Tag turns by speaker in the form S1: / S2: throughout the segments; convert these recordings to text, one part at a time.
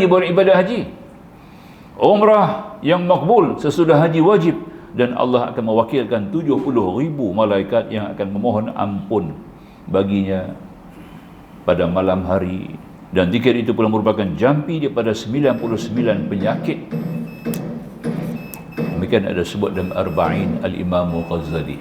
S1: kali beribadah haji. Umrah yang makbul sesudah haji wajib, dan Allah akan mewakilkan 70,000 malaikat yang akan memohon ampun baginya pada malam hari. Dan zikir itu pula merupakan jampi daripada 99 penyakit. Demikian ada sebut dalam Arba'in Al-Imam Ghazali.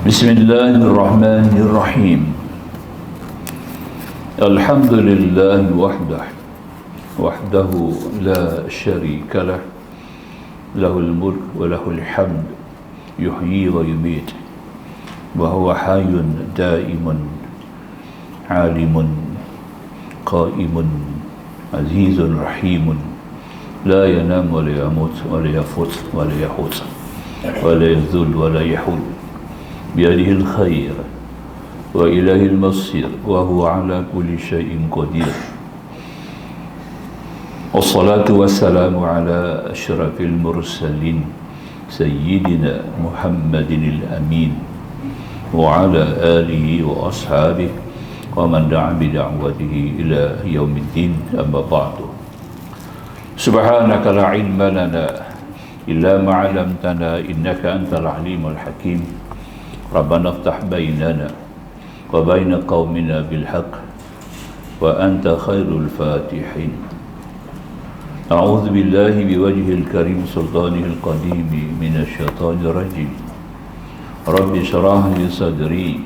S1: Bismillahirrahmanirrahim. Alhamdulillah wahdahu la syarika lah, lahul mulk wa lahul hamd, yuhyi wa yumit, wa huwa hayyun daimun, alimun qaimun, azizun rahimun, la yanam wa la yamut wa la yafut wa la yahut wa la yazul wa la yahul, biyadihil khair wa ilahil masir, wa huwa ala kulli syai'in qadir. Wassalatu wassalamu ala asyrafil mursalin sayyidina Muhammadin al-amin wa ala alihi wa ashabihi wa man da'a bi da'watihi ila yaumiddin, amma ba'du. Subhanaka la ilma lana illa ma 'allamtana innaka antal alimul hakim. Rabbana iftah bainana wa baina qaumina bil haqq wa anta khairul fatihin. A'udzu billahi biwajhil karim sultanihil qadim minasy syaithanir rajim. Rabbi shrah li sadri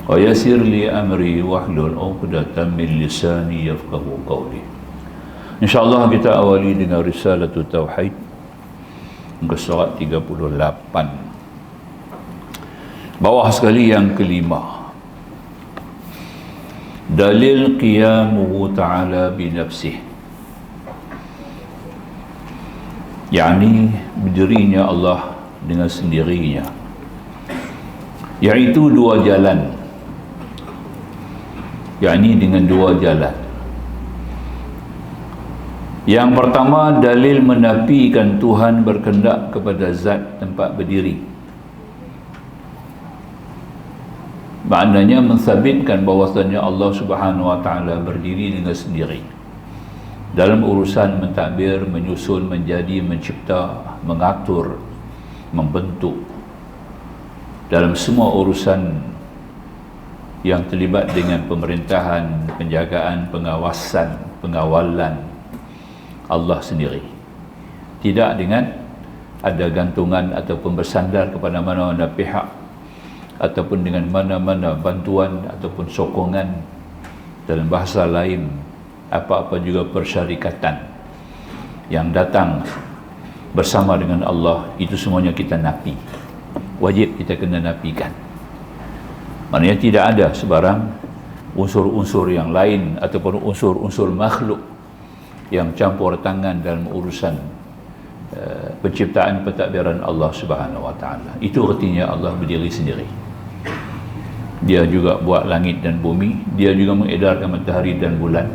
S1: wa yassir li amri wahlul 'uqdatam min lisani yafqahu qawli. Insyaallah kita awali dengan risalatut tauhid muka surat 38. Bawah sekali yang kelima, dalil qiyamuhu ta'ala binafsih, yakni berdirinya Allah dengan sendirinya, iaitu dua jalan, yakni dengan dua jalan. Yang pertama, dalil menafikan Tuhan berkehendak kepada zat tempat berdiri. Maknanya mensabitkan bahawasanya Allah Subhanahu wa taala berdiri dengan sendiri dalam urusan mentadbir, menyusun, menjadi, mencipta, mengatur, membentuk, dalam semua urusan yang terlibat dengan pemerintahan, penjagaan, pengawasan, pengawalan, Allah sendiri. Tidak dengan ada gantungan ataupun bersandar kepada mana-mana pihak, ataupun dengan mana-mana bantuan ataupun sokongan. Dalam bahasa lain, apa-apa juga persyarikatan yang datang bersama dengan Allah, itu semuanya kita nafi. Wajib kita kena nafikan. Maknanya tidak ada sebarang unsur-unsur yang lain ataupun unsur-unsur makhluk yang campur tangan dalam urusan penciptaan pentadbiran Allah Subhanahu wa taala. Itu artinya Allah berdiri sendiri. Dia juga buat langit dan bumi, dia juga mengedarkan matahari dan bulan,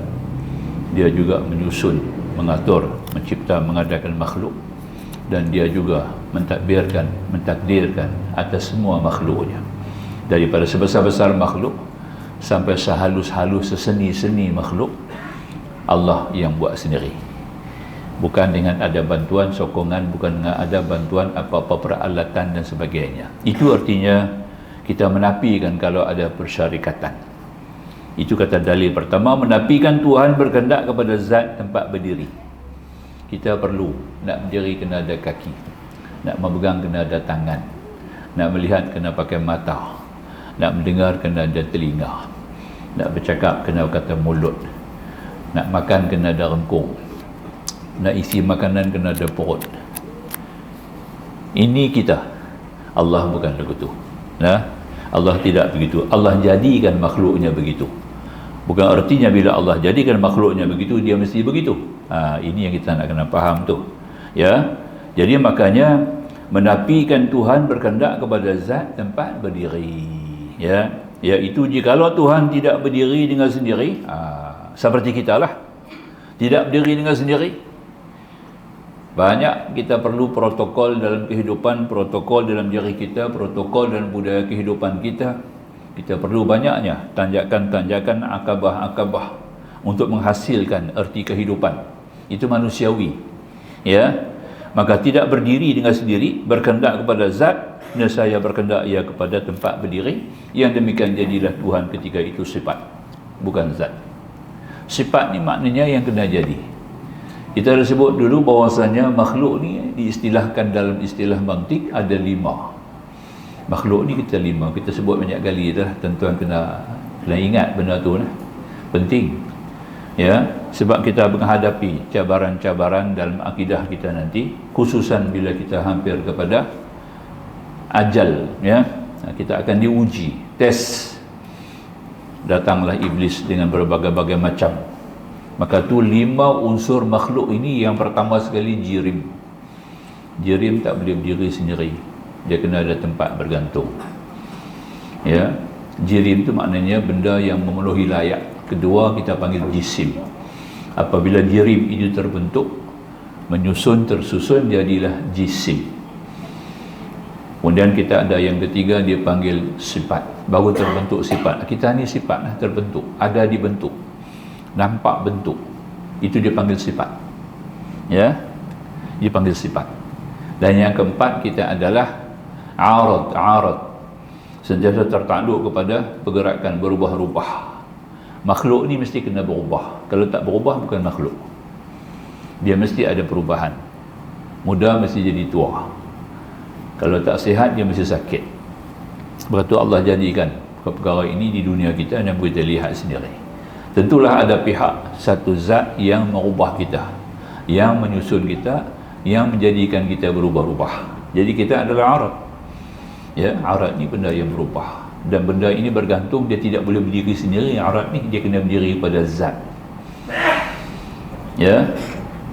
S1: dia juga menyusun, mengatur, mencipta, mengadakan makhluk, dan dia juga mentadbirkan, mentakdirkan atas semua makhluknya, daripada sebesar-besar makhluk sampai sehalus-halus, seseni-seni makhluk. Allah yang buat sendiri, bukan dengan ada bantuan sokongan, bukan dengan ada bantuan apa-apa peralatan dan sebagainya. Itu artinya kita menafikan kalau ada persyarikatan. Itu kata dalil pertama, menafikan Tuhan berkehendak kepada zat tempat berdiri. Kita perlu nak berdiri kena ada kaki, nak memegang kena ada tangan, nak melihat kena pakai mata, nak mendengar kena ada telinga, nak bercakap kena kata mulut, nak makan kena ada rengkung, nak isi makanan kena ada perut. Ini kita. Allah bukan begitu. Allah tidak begitu. Allah jadikan makhluknya begitu. Bukan artinya bila Allah jadikan makhluknya begitu, dia mesti begitu. Ini yang kita nak kena faham tu. Ya. Jadi makanya menafikan Tuhan berkehendak kepada zat tempat berdiri. Ya. Iaitu jikalau Tuhan tidak berdiri dengan sendiri, seperti kita lah, tidak berdiri dengan sendiri, Banyak kita perlu protokol dalam kehidupan, protokol dalam diri kita, protokol dalam budaya kehidupan kita. Kita perlu banyaknya tanjakan-tanjakan, akabah-akabah untuk menghasilkan erti kehidupan. Itu manusiawi. Ya. Maka tidak berdiri dengan sendiri, berkehendak kepada zat, nescaya berkehendak ia kepada tempat berdiri. Yang demikian jadilah Tuhan ketika itu sifat, bukan zat. Sifat ni maknanya yang kena jadi. Kita dah sebut dulu bahawasanya makhluk ni diistilahkan dalam istilah mantik ada 5. Makhluk ni kita 5, kita sebut banyak kali dah, tuan-tuan kena ingat benda tu lah. Penting. Ya, sebab kita menghadapi cabaran-cabaran dalam akidah kita nanti, khususan bila kita hampir kepada ajal, ya. Kita akan diuji, tes. Datanglah iblis dengan berbagai-bagai macam. Maka tu 5 unsur makhluk ini. Yang pertama sekali jirim. Jirim tak boleh berdiri sendiri, dia kena ada tempat bergantung. Ya, jirim tu maknanya benda yang memenuhi layak. Kedua kita panggil jisim. Apabila jirim itu terbentuk, menyusun, tersusun, jadilah jisim. Kemudian kita ada yang ketiga, dia panggil sifat. Baru terbentuk sifat. Kita ni sifat lah, terbentuk, ada dibentuk, nampak bentuk, itu dia panggil sifat. Ya, dia panggil sifat. Dan yang keempat kita adalah arad, sentiasa tertakluk kepada pergerakan, berubah-ubah. Makhluk ni mesti kena berubah. Kalau tak berubah bukan makhluk. Dia mesti ada perubahan. Muda mesti jadi tua. Kalau tak sihat dia mesti sakit. Sebab tu Allah janjikan perkara ini di dunia kita dan kita lihat sendiri. Tentulah ada pihak, satu zat yang merubah kita, yang menyusun kita, yang menjadikan kita berubah-ubah. Jadi kita adalah arad. Ya, arad ni benda yang berubah. Dan benda ini bergantung, dia tidak boleh berdiri sendiri. Arad ni dia kena berdiri pada zat. Ya,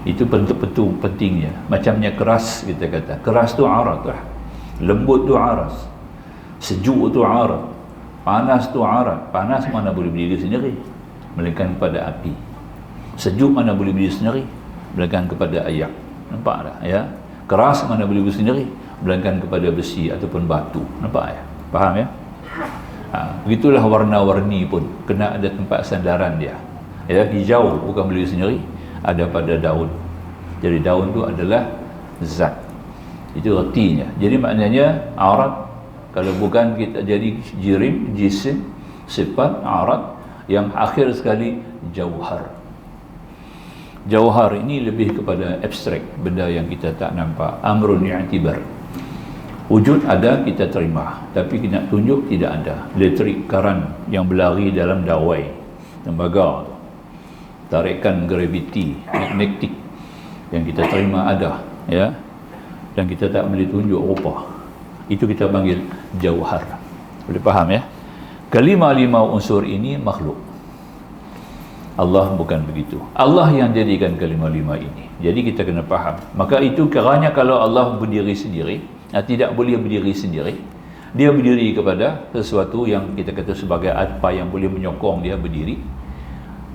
S1: itu bentuk-bentuk pentingnya. Macamnya keras, kita kata keras tu arad lah, lembut tu aras, sejuk tu arad, panas tu arad. Panas mana boleh berdiri sendiri, melainkan pada api. Sejuk mana boleh berdiri sendiri, melainkan kepada air. Nampak tak? Ya, keras mana boleh berdiri sendiri, melainkan kepada besi ataupun batu. Nampak ya? Faham ya? Begitulah warna-warni pun kena ada tempat sandaran dia. Ya, hijau bukan berdiri sendiri, ada pada daun. Jadi daun tu adalah zat. Itu artinya. Jadi maknanya arad, kalau bukan kita jadi jirim, jisim, sifat, arad. Yang akhir sekali jauhar. Jauhar ini lebih kepada abstrak, benda yang kita tak nampak. Amrun i'tibar. Wujud ada, kita terima, tapi kita nak tunjuk tidak ada. Elektrik, karan yang berlari dalam dawai, tembaga tu, tarikan graviti, magnetik yang kita terima ada, ya, dan kita tak boleh tunjuk rupa. Itu kita panggil jauhar. Boleh faham ya? Kelima-lima unsur ini makhluk. Allah bukan begitu. Allah yang jadikan kelima-lima ini. Jadi kita kena faham. Maka itu kerana kalau Allah berdiri sendiri, tidak boleh berdiri sendiri, dia berdiri kepada sesuatu yang kita kata sebagai apa yang boleh menyokong dia berdiri.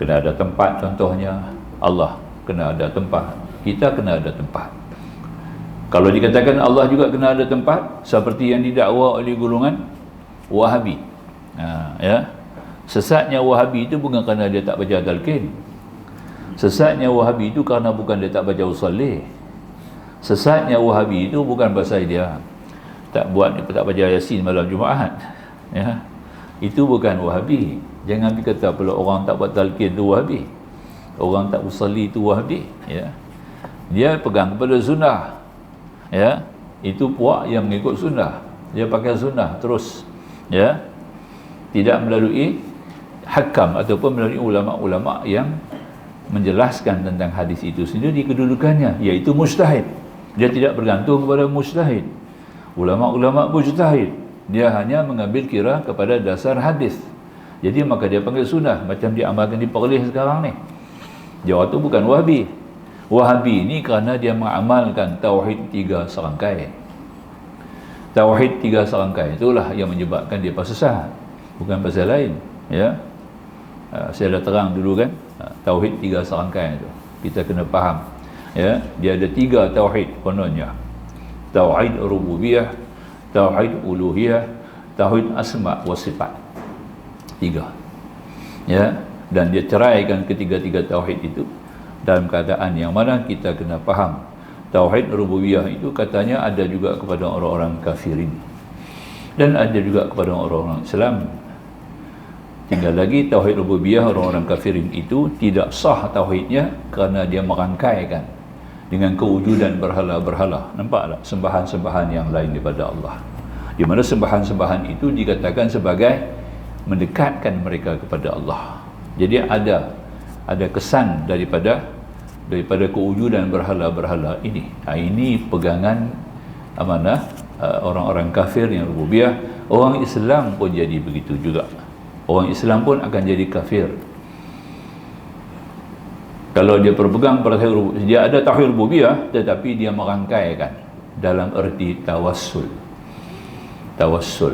S1: Kena ada tempat, contohnya Allah kena ada tempat, kita kena ada tempat. Kalau dikatakan Allah juga kena ada tempat, seperti yang didakwa oleh golongan Wahabi. Ya, sesatnya Wahabi itu bukan kerana dia tak baca talqin. Sesatnya Wahabi itu kerana bukan dia tak baca usalli. Sesatnya Wahabi itu bukan pasal dia tak baca Yasin malam Jumaat. Ya, itu bukan Wahabi. Jangan dikata pula orang tak buat talqin tu Wahabi, orang tak usalli tu Wahabi. Ya, dia pegang kepada sunnah. Ya, itu puak yang mengikut sunnah, dia pakai sunnah terus. Ya, tidak melalui hakam ataupun melalui ulama-ulama yang menjelaskan tentang hadis itu sendiri kedudukannya, iaitu mujtahid. Dia tidak bergantung kepada mujtahid, ulama-ulama mujtahid. Dia hanya mengambil kira kepada dasar hadis. Jadi maka dia panggil sunnah, macam diamalkan di Perlis sekarang ni. Dia tu bukan Wahabi. Wahabi ni kerana dia mengamalkan tauhid 3 serangkai. Tauhid 3 serangkai itulah yang menyebabkan dia sesat, bukan pasal lain. Ya, saya dah terang dulu kan, tauhid 3 serangkai itu kita kena faham. Ya, dia ada 3 tauhid kononnya. Tauhid rububiyah, tauhid uluhiyah, tauhid asma wa sifat. 3. Ya, dan dia ceraikan ketiga-tiga tauhid itu dalam keadaan yang mana kita kena faham. Tauhid rububiyah itu katanya ada juga kepada orang-orang kafirin dan ada juga kepada orang-orang Islam. Tinggal lagi tauhid rububiyah orang-orang kafirin itu tidak sah tauhidnya kerana dia merangkaikan dengan kewujudan berhala-berhala. Nampak tak? Sembahan-sembahan yang lain daripada Allah, di mana sembahan-sembahan itu dikatakan sebagai mendekatkan mereka kepada Allah. Jadi ada kesan daripada kewujudan berhala-berhala ini. Ini pegangan amanah orang-orang kafir yang rububiyah. Orang Islam pun jadi begitu juga. Orang Islam pun akan jadi kafir kalau dia berpegang pada tauhid rububiyah. Dia ada tauhid rububiyah tetapi dia merangkaikan dalam erti tawassul,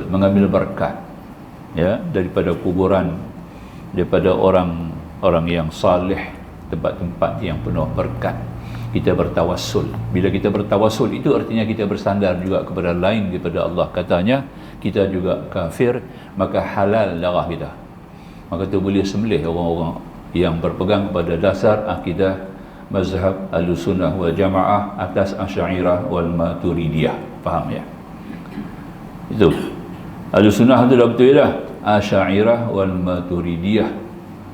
S1: mengambil berkat ya daripada kuburan, daripada orang yang saleh, tempat-tempat yang penuh berkat. Kita bertawassul. Bila kita bertawassul itu artinya kita bersandar juga kepada lain daripada Allah. Katanya kita juga kafir, maka halal darah kita. Maka tu boleh sembelih orang-orang yang berpegang pada dasar akidah mazhab Ahlussunnah wal Jamaah atas Asy'ariyah wal Maturidiyah. Faham ya? Itu Ahlussunnah tu dah betul dah. Asy'ariyah wal Maturidiyah.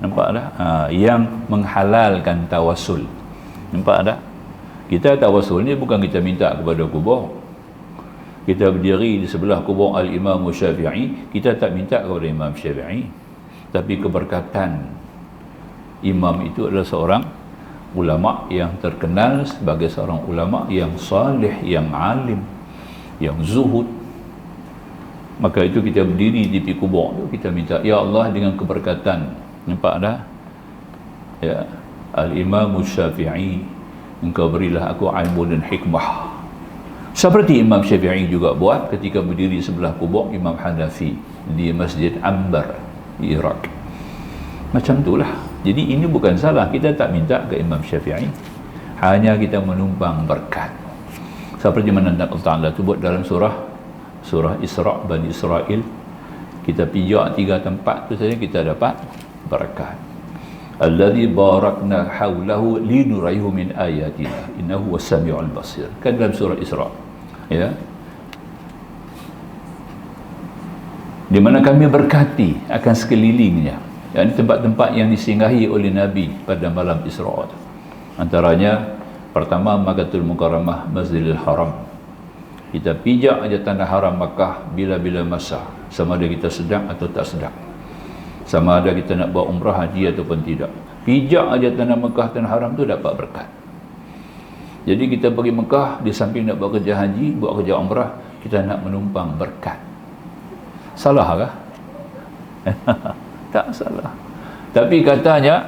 S1: Nampak tak? Yang menghalalkan tawassul. Nampak tak? Kita tawassul ni bukan kita minta kepada kubur. Kita berdiri di sebelah kubur Al-Imam Syafi'i, kita tak minta kepada Imam Syafi'i, tapi keberkatan imam itu adalah seorang ulama yang terkenal sebagai seorang ulama yang salih, yang alim, yang zuhud. Maka itu kita berdiri di tepi kubur tu, kita minta, ya Allah, dengan keberkatan, nampak dah ya, Al-Imam Syafi'i, engkau berilah aku ilmu dan hikmah. Seperti Imam Syafi'i juga buat ketika berdiri sebelah kubur Imam Hanafi di Masjid Ambar di Iraq. Macam itulah. Jadi ini bukan salah, kita tak minta ke Imam Syafi'i, hanya kita menumpang berkat. Seperti mana Allah Ta'ala tu buat dalam surah Isra' Bani Israel. Kita pijak 3 tempat tu saja kita dapat berkat. Alladhi barakna hawlahu linurayhu min ayatina innahu was-sami'ul basir. Kan dalam surah Isra', ya, di mana kami berkati akan sekelilingnya, yakni tempat-tempat yang disinggahi oleh Nabi pada malam Isra'. Antaranya pertama Makkatul Mukarramah, Masjidil Haram. Kita pijak aja tanah haram Makkah bila-bila masa, sama ada kita sedang atau tak sedang, sama ada kita nak buat umrah, haji ataupun tidak. Pijak aja tanah Mekah, tanah haram tu dapat berkat. Jadi kita pergi Mekah, di samping nak buat kerja haji, buat kerja umrah, kita nak menumpang berkat. Salah kah? Tak salah. Tapi katanya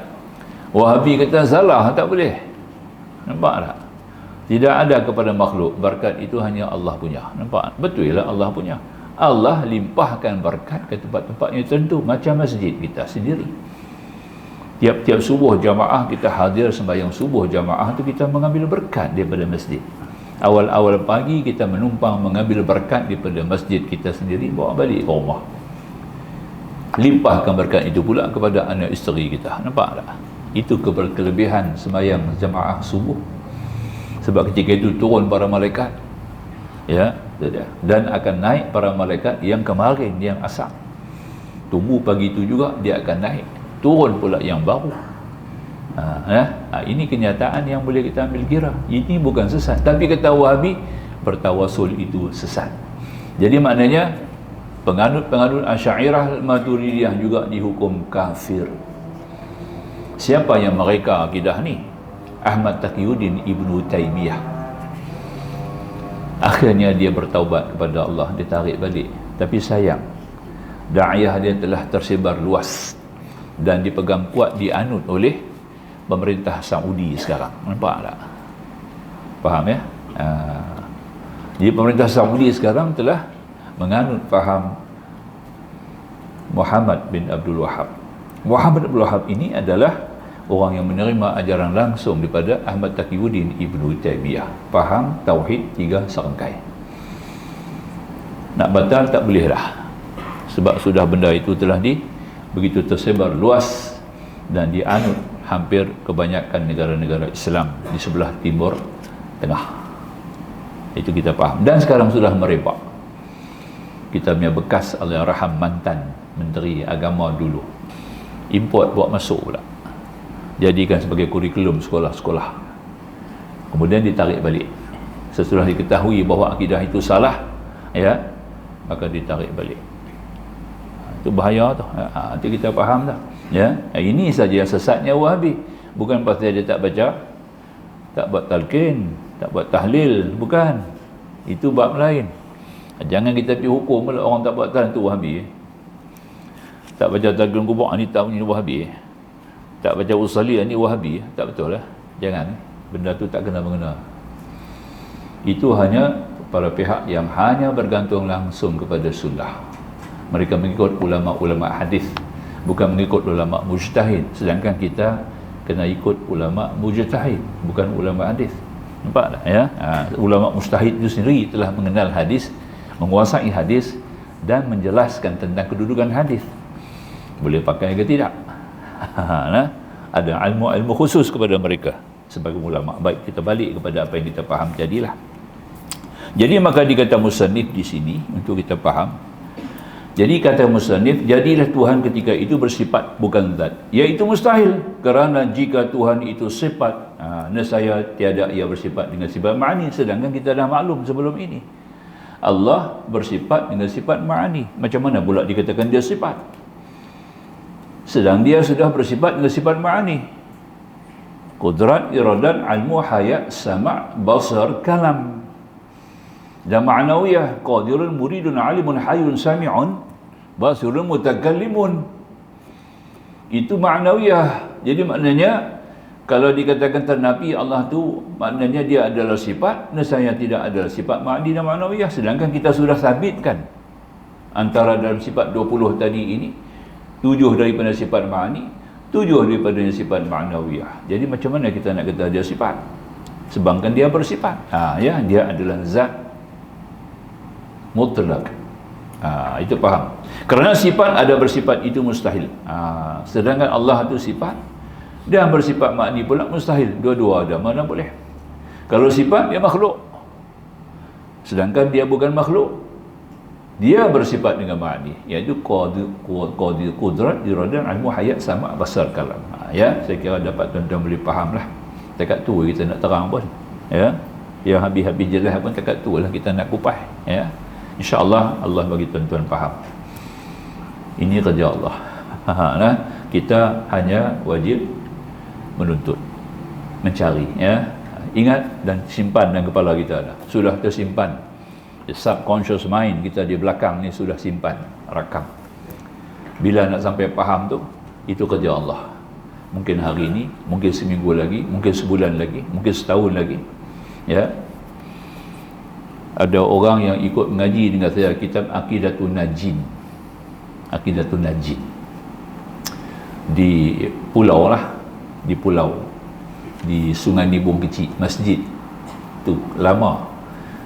S1: Wahabi kata salah, tak boleh. Nampak tak? Tidak ada kepada makhluk. Berkat itu hanya Allah punya. Nampak? Betul lah, Allah punya. Allah limpahkan berkat ke tempat-tempat yang tentu, macam masjid kita sendiri. Tiap-tiap subuh jamaah kita hadir sembahyang subuh jamaah tu, kita mengambil berkat daripada masjid. Awal-awal pagi kita menumpang mengambil berkat daripada masjid kita sendiri, bawa balik ke rumah. Limpahkan berkat itu pula kepada anak isteri kita. Nampak tak? Itu kelebihan sembahyang jamaah subuh. Sebab ketika itu turun para malaikat, ya, dan akan naik para malaikat yang kemarin, yang asal tunggu pagi itu juga, dia akan naik, turun pula yang baru. Ini kenyataan yang boleh kita ambil kira. Ini bukan sesat. Tapi kata Wahabi, bertawasul itu sesat. Jadi maknanya penganut-penganut Asy'ariyah Maturidiyah juga dihukum kafir. Siapa yang mereka akidah ni? Ahmad Taqiyuddin Ibnu Taimiyah. Akhirnya dia bertaubat kepada Allah, dia tarik balik. Tapi sayang, da'iyah dia telah tersebar luas dan dipegang kuat, dianut oleh pemerintah Saudi sekarang. Nampak tak? Faham ya? Jadi pemerintah Saudi sekarang telah menganut faham Muhammad bin Abdul Wahab. Muhammad bin Abdul Wahab ini adalah orang yang menerima ajaran langsung daripada Ahmad Taqiyuddin Ibnu Taimiyah. Faham tauhid 3 serangkai. Nak batal tak boleh dah. Sebab sudah benda itu telah begitu tersebar luas dan dianut hampir kebanyakan negara-negara Islam di sebelah timur tengah. Itu kita faham. Dan sekarang sudah merebak. Kita punya bekas Allahyarham mantan Menteri Agama dulu import buat masuk pula, jadikan sebagai kurikulum sekolah-sekolah, kemudian ditarik balik setelah diketahui bahawa akidah itu salah, ya, maka ditarik balik. Itu bahaya tu. Nanti kita faham dah, ya. Ini saja yang sesatnya Wahabi, bukan pasal dia tak baca, tak buat talqin, tak buat tahlil, bukan. Itu bab lain. Jangan kita pergi hukum pula orang tak buat tahlil tu Wahabi. Tak baca talqin kubur ni tak punya Wahabi. Tak baca usali ni Wahabi. Tak betul lah. Jangan. Benda tu tak kena mengena. Itu hanya para pihak yang hanya bergantung langsung kepada sunnah. Mereka mengikut ulama-ulama hadis, bukan mengikut ulama mujtahid. Sedangkan kita kena ikut ulama mujtahid, bukan ulama hadis. Nampak tak, ya? Ulama mujtahid itu sendiri telah mengenal hadis, menguasai hadis dan menjelaskan tentang kedudukan hadis. Boleh pakai ke tidak? Ada ilmu khusus kepada mereka sebagai ulama. Baik, kita balik kepada apa yang kita faham jadilah. Jadi maka dikata musannif di sini untuk kita faham. Jadi kata musannif, jadilah Tuhan ketika itu bersifat bukan zat. Iaitu mustahil, kerana jika Tuhan itu sifat, nescaya tiada ia bersifat dengan sifat ma'ani. Sedangkan kita dah maklum sebelum ini, Allah bersifat dengan sifat ma'ani. Macam mana pula dikatakan dia sifat, sedang dia sudah bersifat dengan sifat ma'ani? Qudrat, iradat, ilmu, hayat, sama', basar, kalam. Dan ma'nawiyah, qadirun, muridun, alimun, hayyun, sami'un, basirun, mutakallimun. Itu ma'nawiyah. Jadi maknanya kalau dikatakan ternafi Allah tu, maknanya dia adalah sifat, nescaya tidak adalah sifat ma'ani dan ma'nawiyah. Sedangkan kita sudah sabitkan antara dalam sifat 20 tadi ini, 7 daripada sifat ma'ani, 7 daripada sifat ma'nawiyah. Jadi macam mana kita nak kata dia sifat sedangkan dia bersifat? Ya, dia adalah zat mutlak. Itu faham. Kerana sifat ada bersifat itu mustahil. Sedangkan Allah itu sifat dan bersifat ma'ni pula mustahil. Dua-dua ada, mana boleh. Kalau sifat dia makhluk, sedangkan dia bukan makhluk, dia bersifat dengan ma'ni, iaitu qadir, qudrat, iradah, ilmu, hayat, sama', basar, kalam. Ya, saya kira dapat tuan-tuan boleh faham lah. Dekat tu kita nak terang pun, ya. Yang habis-habis jelas pun dekat tu lah kita nak kupas, ya. InsyaAllah Allah bagi tuan-tuan faham. Ini kerja Allah. Kita hanya wajib menuntut, mencari, ya. Ingat dan simpan dalam kepala kita dah. Sudah tersimpan. The subconscious mind kita di belakang ni sudah simpan, rakam. Bila nak sampai faham tu, itu kerja Allah. Mungkin hari ini, mungkin seminggu lagi, mungkin sebulan lagi, mungkin setahun lagi, ya. Ada orang yang ikut mengaji dengan saya kitab Aqidatun Najin. Aqidatun Najin. Di pulau lah, di pulau, di Sungai Nibung kecil, masjid tu lama.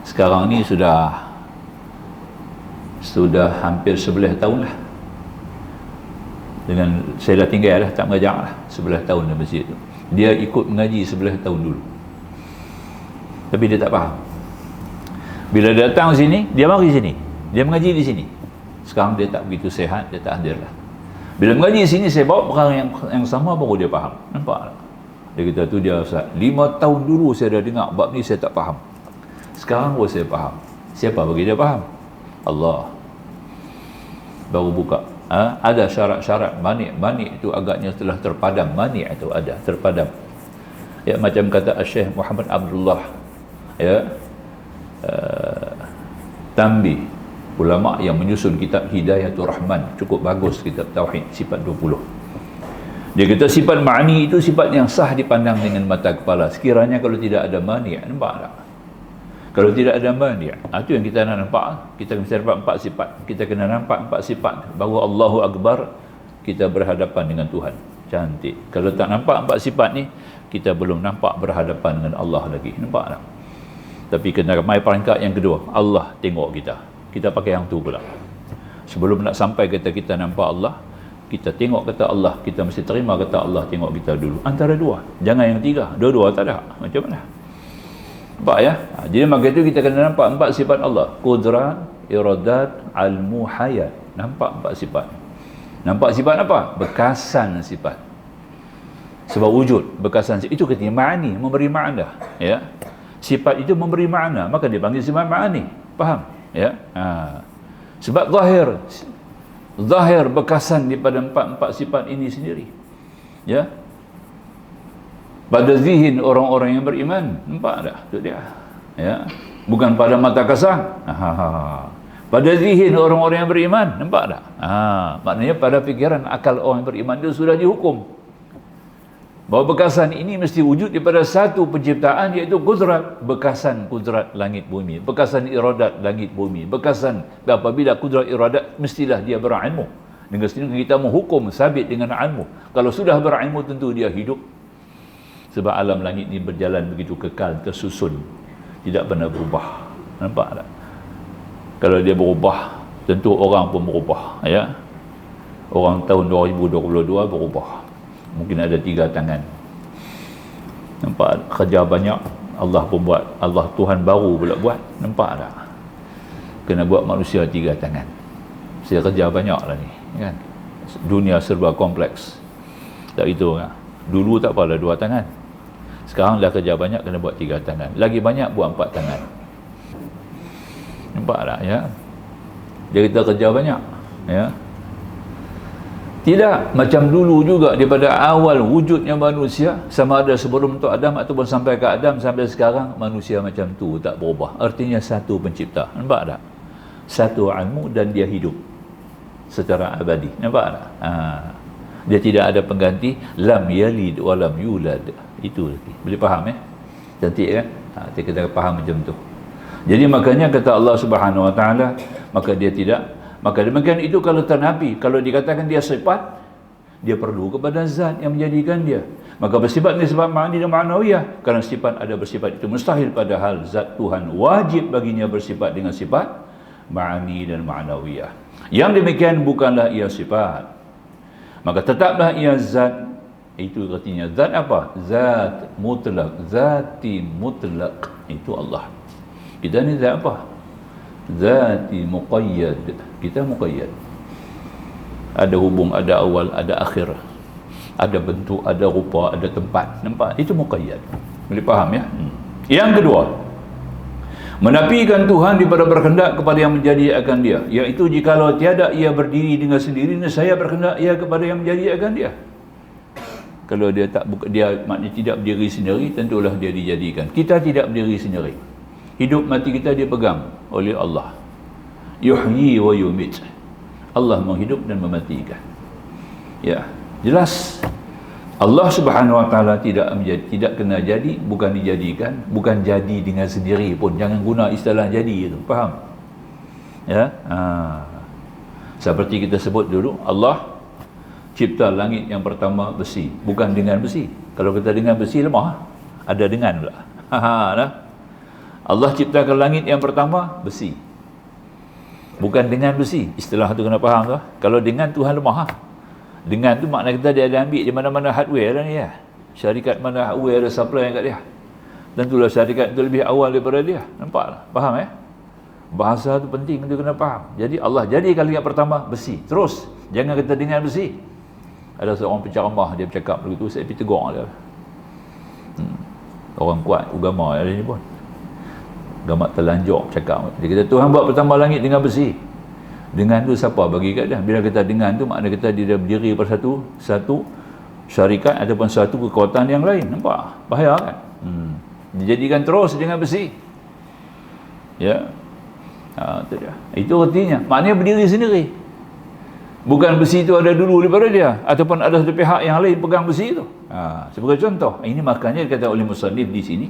S1: Sekarang ni sudah hampir 11 tahun lah. Dengan saya dah tinggal lah, tak mengajak lah, 11 tahun di masjid tu. Dia ikut mengaji 11 tahun dulu, tapi dia tak faham. Bila datang sini, dia mari sini, dia mengaji di sini. Sekarang dia tak begitu sehat, dia tak hadir lah. Bila mengaji sini, saya bawa perkara yang sama, baru dia faham. Nampak tak? Dia kata tu, dia Ustaz, 5 tahun dulu saya dah dengar bab ni, saya tak faham. Sekarang baru saya faham. Siapa bagi dia faham? Allah. Baru buka. Ada syarat-syarat manik itu agaknya telah terpadam. Manik itu ada, terpadam. Ya, macam kata Syekh Muhammad Abdullah, ya, Tambi, ulama yang menyusun kitab Hidayatul Rahman, cukup bagus kitab Tauhid, sifat 20. Dia kata sifat ma'ani itu sifat yang sah dipandang dengan mata kepala, sekiranya kalau tidak ada mani'. Nampak tak? Kalau tidak ada mani', itu yang kita nak nampak. Kita mesti nampak 4 sifat. Kita kena nampak 4 sifat, bahawa Allahu Akbar, kita berhadapan dengan Tuhan. Cantik. Kalau tak nampak empat sifat ni, kita belum nampak berhadapan dengan Allah lagi. Nampak tak? Tapi kena mai peringkat yang kedua, Allah tengok kita. Kita pakai yang tu pula. Sebelum nak sampai kata kita nampak Allah, kita tengok kata Allah, kita mesti terima kata Allah tengok kita dulu. Antara dua. Jangan yang tiga. Dua-dua tak ada. Macam mana? Nampak ya? Jadi maka itu kita kena nampak empat sifat Allah. Qudrat, iradat, almu, hayat. Nampak empat sifat. Nampak sifat apa? Bekasan sifat. Sebab wujud, bekasan sifat. Itu ketika ma'ani, memberi makna. Ya? Sifat itu memberi makna, maka dia panggil sifat ma'ani. Faham? Ya? Sebab zahir bekasan daripada empat sifat ini sendiri. Ya? Pada zihin orang-orang yang beriman. Nampak tak? Itu dia. Ya? Bukan pada mata kasar. Pada zihin orang-orang yang beriman. Nampak tak? Maknanya pada fikiran akal orang yang beriman itu sudah dihukum bahawa bekasan ini mesti wujud daripada satu penciptaan, iaitu kudrat. Bekasan kudrat langit bumi, bekasan iradat langit bumi, bekasan apabila kudrat iradat mestilah dia berilmu. Dengan sendiri kita menghukum sabit dengan ilmu. Kalau sudah berilmu tentu dia hidup. Sebab alam langit ini berjalan begitu kekal, tersusun, tidak pernah berubah. Nampak tak? Kalau dia berubah, tentu orang pun berubah. Ya? Orang tahun 2022 berubah. Mungkin ada 3 tangan. Nampak? Kerja banyak, Allah pun buat. Allah Tuhan baru pula buat. Nampak tak? Kena buat manusia 3 tangan. Saya kerja banyak lah ni. Kan? Dunia serba kompleks. Tak itu kan? Dulu tak apalah 2 tangan. Sekarang dah kerja banyak, kena buat 3 tangan. Lagi banyak buat 4 tangan. Nampak tak? Ya? Dia kita kerja banyak. Ya? Tidak macam dulu juga, daripada awal wujudnya manusia, sama ada sebelum tu Adam ataupun sampai ke Adam sampai sekarang, manusia macam tu tak berubah. Artinya satu pencipta. Nampak tak? Satu ilmu dan dia hidup secara abadi. Nampak tak? Dia tidak ada pengganti. Lam yalid wa lam yulad. Itu lagi. Boleh faham Cantik kan? Kita faham macam tu. Jadi makanya kata Allah Subhanahu Wa Taala, maka dia tidak. Maka demikian itu kalau ternapi, kalau dikatakan dia sifat, dia perlu kepada zat yang menjadikan dia. Maka bersifat ni sebab ma'ani dan ma'nawiyah. Kerana sifat ada bersifat itu mustahil, padahal zat Tuhan wajib baginya bersifat dengan sifat ma'ani dan ma'nawiyah. Yang demikian bukanlah ia sifat. Maka tetaplah ia zat. Itu artinya zat apa? Zat mutlak, zati mutlak. Itu Allah. Kita ni zat apa? Zati muqayyad. Kita muqayyad. Ada hubung, ada awal, ada akhir. Ada bentuk, ada rupa, ada tempat. Nampak? Itu muqayyad. Boleh faham ya? Yang kedua, menafikan Tuhan daripada berkehendak kepada yang menjadi akan dia, iaitu jikalau tiada ia berdiri dengan sendirinya, saya berkehendak ia kepada yang menjadi akan dia. Kalau dia tak dia maknanya tidak berdiri sendiri, tentulah dia dijadikan. Kita tidak berdiri sendiri. Hidup mati kita dipegang oleh Allah. Yuhyi wa yumit. Allah menghidup dan mematikan. Ya, jelas. Allah Subhanahu Wa Taala tidak kena jadi, bukan dijadikan, bukan jadi dengan sendiri pun. Jangan guna istilah jadi itu. Faham? Ya. Seperti kita sebut dulu, Allah cipta langit yang pertama besi, bukan dengan besi. Kalau kita dengan besi lemah, ada dengan pula. Nah. Allah ciptakan langit yang pertama besi, bukan dengan besi. Istilah tu kena faham tu. Kalau dengan Tuhan lemah. Dengan tu makna kita dia ada ambil di mana-mana hardware dah ni ya. Syarikat mana hardware ada supply kat dia. Tentulah syarikat itu lebih awal daripada dia. Nampak tak? Faham Bahasa tu penting, tu kena faham. Jadi Allah jadikan langit pertama besi. Terus jangan kita dengan besi. Ada seorang penceramah dia bercakap begitu, saya pergi tegur dia. Orang kuat agama ada ni pun. Gamak terlanjur cakap. Dia kata Tuhan buat pertama langit dengan besi. Dengan tu siapa bagi kat dia? Bila kita dengan tu makna kita dia berdiri pada satu syarikat ataupun satu kekuatan yang lain. Nampak? Bahaya kan? Dijadikan terus dengan besi. Ya. Itu dia. Itu artinya. Maknanya berdiri sendiri. Bukan besi itu ada dulu daripada dia, ataupun ada satu pihak yang lain pegang besi itu. Sebagai contoh. Ini maknanya dikata oleh musannif di sini.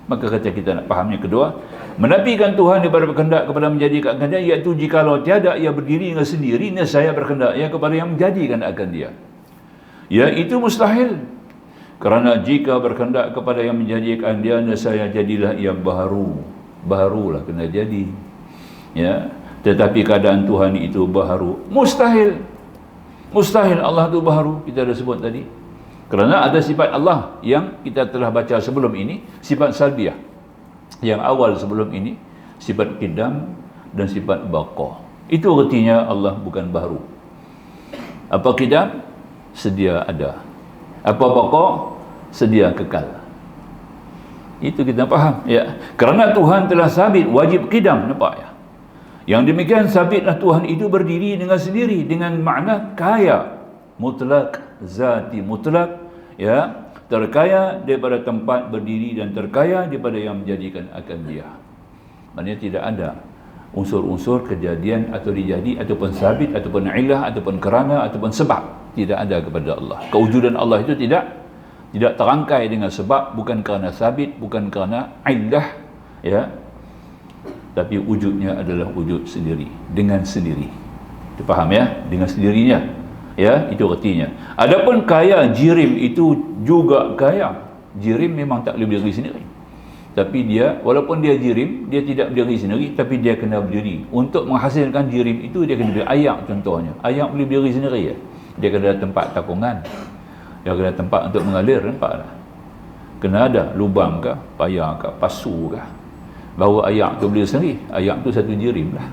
S1: Maka kata kita nak faham yang kedua, menafikan Tuhan daripada berkehendak kepada menjadikan akan dia, iaitu jikalau tiada ia berdiri dengan sendiri, saya berkehendak ia kepada yang menjadikan akan dia. Ya, itu mustahil. Kerana jika berkehendak kepada yang menjadikan dia, nescaya jadilah ia baharu. Baharulah kena jadi. Ya, tetapi keadaan Tuhan itu baharu. Mustahil. Mustahil Allah itu baharu, kita dah sebut tadi. Kerana ada sifat Allah yang kita telah baca sebelum ini, sifat salbiyah. Yang awal sebelum ini, sifat qidam dan sifat baqa. Itu artinya Allah bukan baharu. Apa qidam? Sedia ada. Apa baqa? Sedia kekal. Itu kita faham, ya. Kerana Tuhan telah sabit wajib qidam, nampak ya. Yang demikian sabitlah Tuhan itu berdiri dengan sendiri dengan makna kaya, mutlak, zati mutlak, ya, terkaya daripada tempat berdiri dan terkaya daripada yang menjadikan akan dia. Maksudnya tidak ada unsur-unsur kejadian atau dijadi ataupun sabit ataupun ilah ataupun kerana ataupun sebab, tidak ada kepada Allah. Kewujudan Allah itu tidak terangkai dengan sebab, bukan kerana sabit, bukan kerana ilah, ya, tapi wujudnya adalah wujud sendiri, dengan sendiri. Kita faham ya? Dengan sendirinya, ya, itu artinya. Adapun kaya, jirim itu juga kaya. Jirim memang tak boleh berdiri sendiri, tapi dia, walaupun dia jirim, dia tidak berdiri sendiri, tapi dia kena berdiri. Untuk menghasilkan jirim itu, dia kena berdiri. Ayak contohnya, ayak boleh berdiri sendiri ya. Dia kena ada tempat takungan, dia kena tempat untuk mengalir, nampak tak? Kena ada lubang ke, payah ke, pasu ke, baru ayak tu berdiri sendiri. Ayak tu satu jirim lah,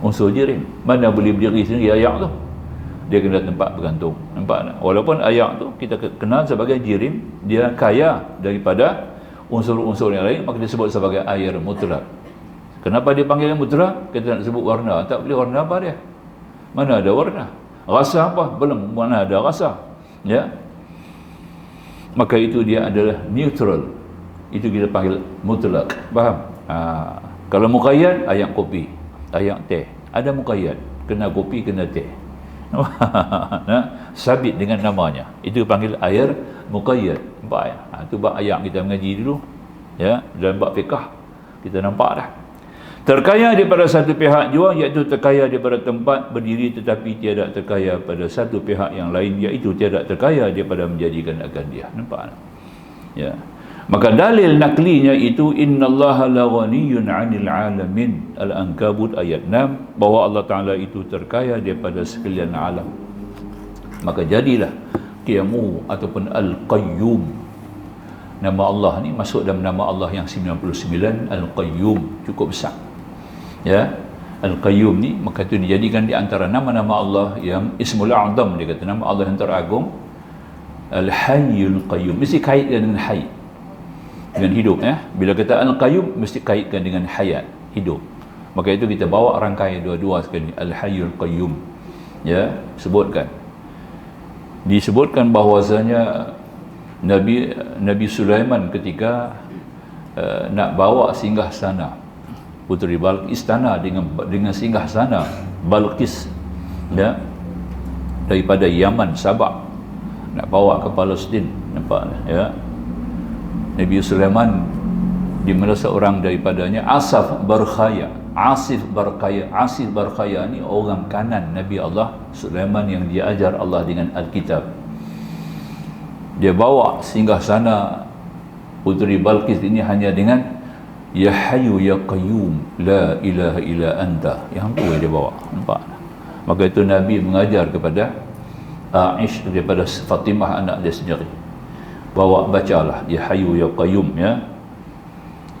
S1: unsur jirim. Mana boleh berdiri sendiri ayak tu? Dia kena tempat bergantung, nampak tak? Walaupun ayak tu kita kenal sebagai jirim, dia kaya daripada unsur-unsur yang lain, maka disebut sebagai air mutlak. Kenapa dia panggil mutlak? Kita nak sebut warna, tak boleh. Warna apa dia? Mana ada warna? Rasa apa? Belum, mana ada rasa, ya. Maka itu dia adalah neutral. Itu kita panggil mutlak. Faham? Kalau muqayyad, ayak kopi, ayak teh. Ada muqayyad, kena kopi, kena teh. Sabit dengan namanya. Itu panggil air muqayyad. Nampak ya? Itu bab ayak kita mengaji dulu, ya, dalam bab fiqh kita nampak dah. Terkaya daripada satu pihak jua, iaitu terkaya daripada tempat berdiri, tetapi tiada terkaya pada satu pihak yang lain, iaitu tiada terkaya daripada menjadikan akan dia. Nampak tak? Ya. Maka dalil naklinya itu innallaha la ghaniyyun 'anil 'alamin, Al-Ankabut ayat 6, bahawa Allah Taala itu terkaya daripada sekalian alam. Maka jadilah Qiyamu ataupun Al-Qayyum. Nama Allah ni masuk dalam nama Allah yang 99, Al-Qayyum, cukup besar. Ya, Al-Qayyum ni maka itu dijadikan di antara nama-nama Allah yang Ismul A'zam, dia kata nama Allah yang teragung, Al-Hayyul Qayyum, mesti kaitkan dengan hayy, dengan hidup, ya. Bila kata Al-Qayyum mesti kaitkan dengan hayat, hidup. Maka itu kita bawa rangkai dua-dua sekali, Al-Hayyul Qayyum, ya. Disebutkan bahawasanya Nabi Sulaiman ketika nak bawa singgah sana Puteri Balqis, istana dengan singgah sana Balqis, ya, daripada Yaman, Sabah, nak bawa ke Palestin, nampak, ya. Nabi Sulaiman di mana seorang daripadanya Asif Barkhaya ni orang kanan Nabi Allah Sulaiman yang diajar Allah dengan Alkitab. Dia bawa singgah sana Puteri Balqis ini hanya dengan Ya Hayyu Ya Qayyum La ilaha illa anta, yang tu dia bawa, nampak. Maka itu Nabi mengajar kepada Aish daripada Fatimah anak dia sendiri, bawa bacalah Ya Hayyu Ya Qayyum, ya.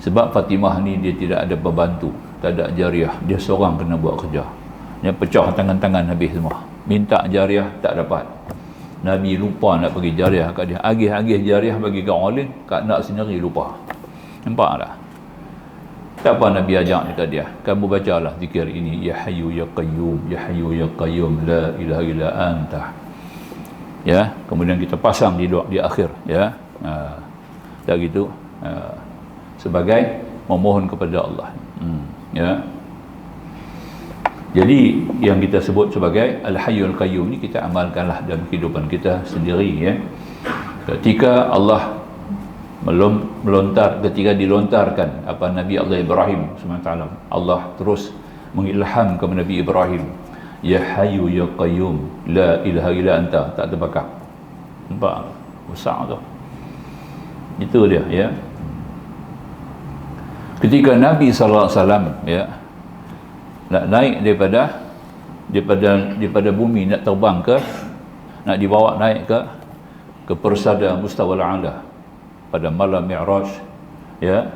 S1: Sebab Fatimah ni dia tidak ada pembantu, tak ada jariah, dia seorang kena buat kerja. Dia pecah tangan-tangan habis semua, minta jariah tak dapat. Nabi lupa nak bagi jariah kat dia, agih-agih jariah bagi kat orang lain, kat anak sendiri lupa. Nampak tak? Tak apa Nabi ajak dekat dia, kamu bacalah zikir ini, Ya Hayyu Ya Qayyum, Ya Hayyu Ya Qayyum La ilaha illa anta, ya. Kemudian kita pasang di akhir, ya. Tak gitu, sebagai memohon kepada Allah, ya. Jadi yang kita sebut sebagai Al-Hayyul Qayyum ni kita amalkanlah dalam kehidupan kita sendiri, ya. Ketika Allah ketika dilontarkan Nabi Allah Ibrahim SWT, Allah terus mengilham kepada Nabi Ibrahim, Ya Hayyu Ya Qayyum La ilaha illa anta, tak terbakar, Nampak? Besar tu. Itu dia, ya. Ketika Nabi sallallahu alaihi wasallam, ya, nak naik daripada bumi, nak terbang nak dibawa naik ke persada mustawal a'la pada malam Mi'raj, ya.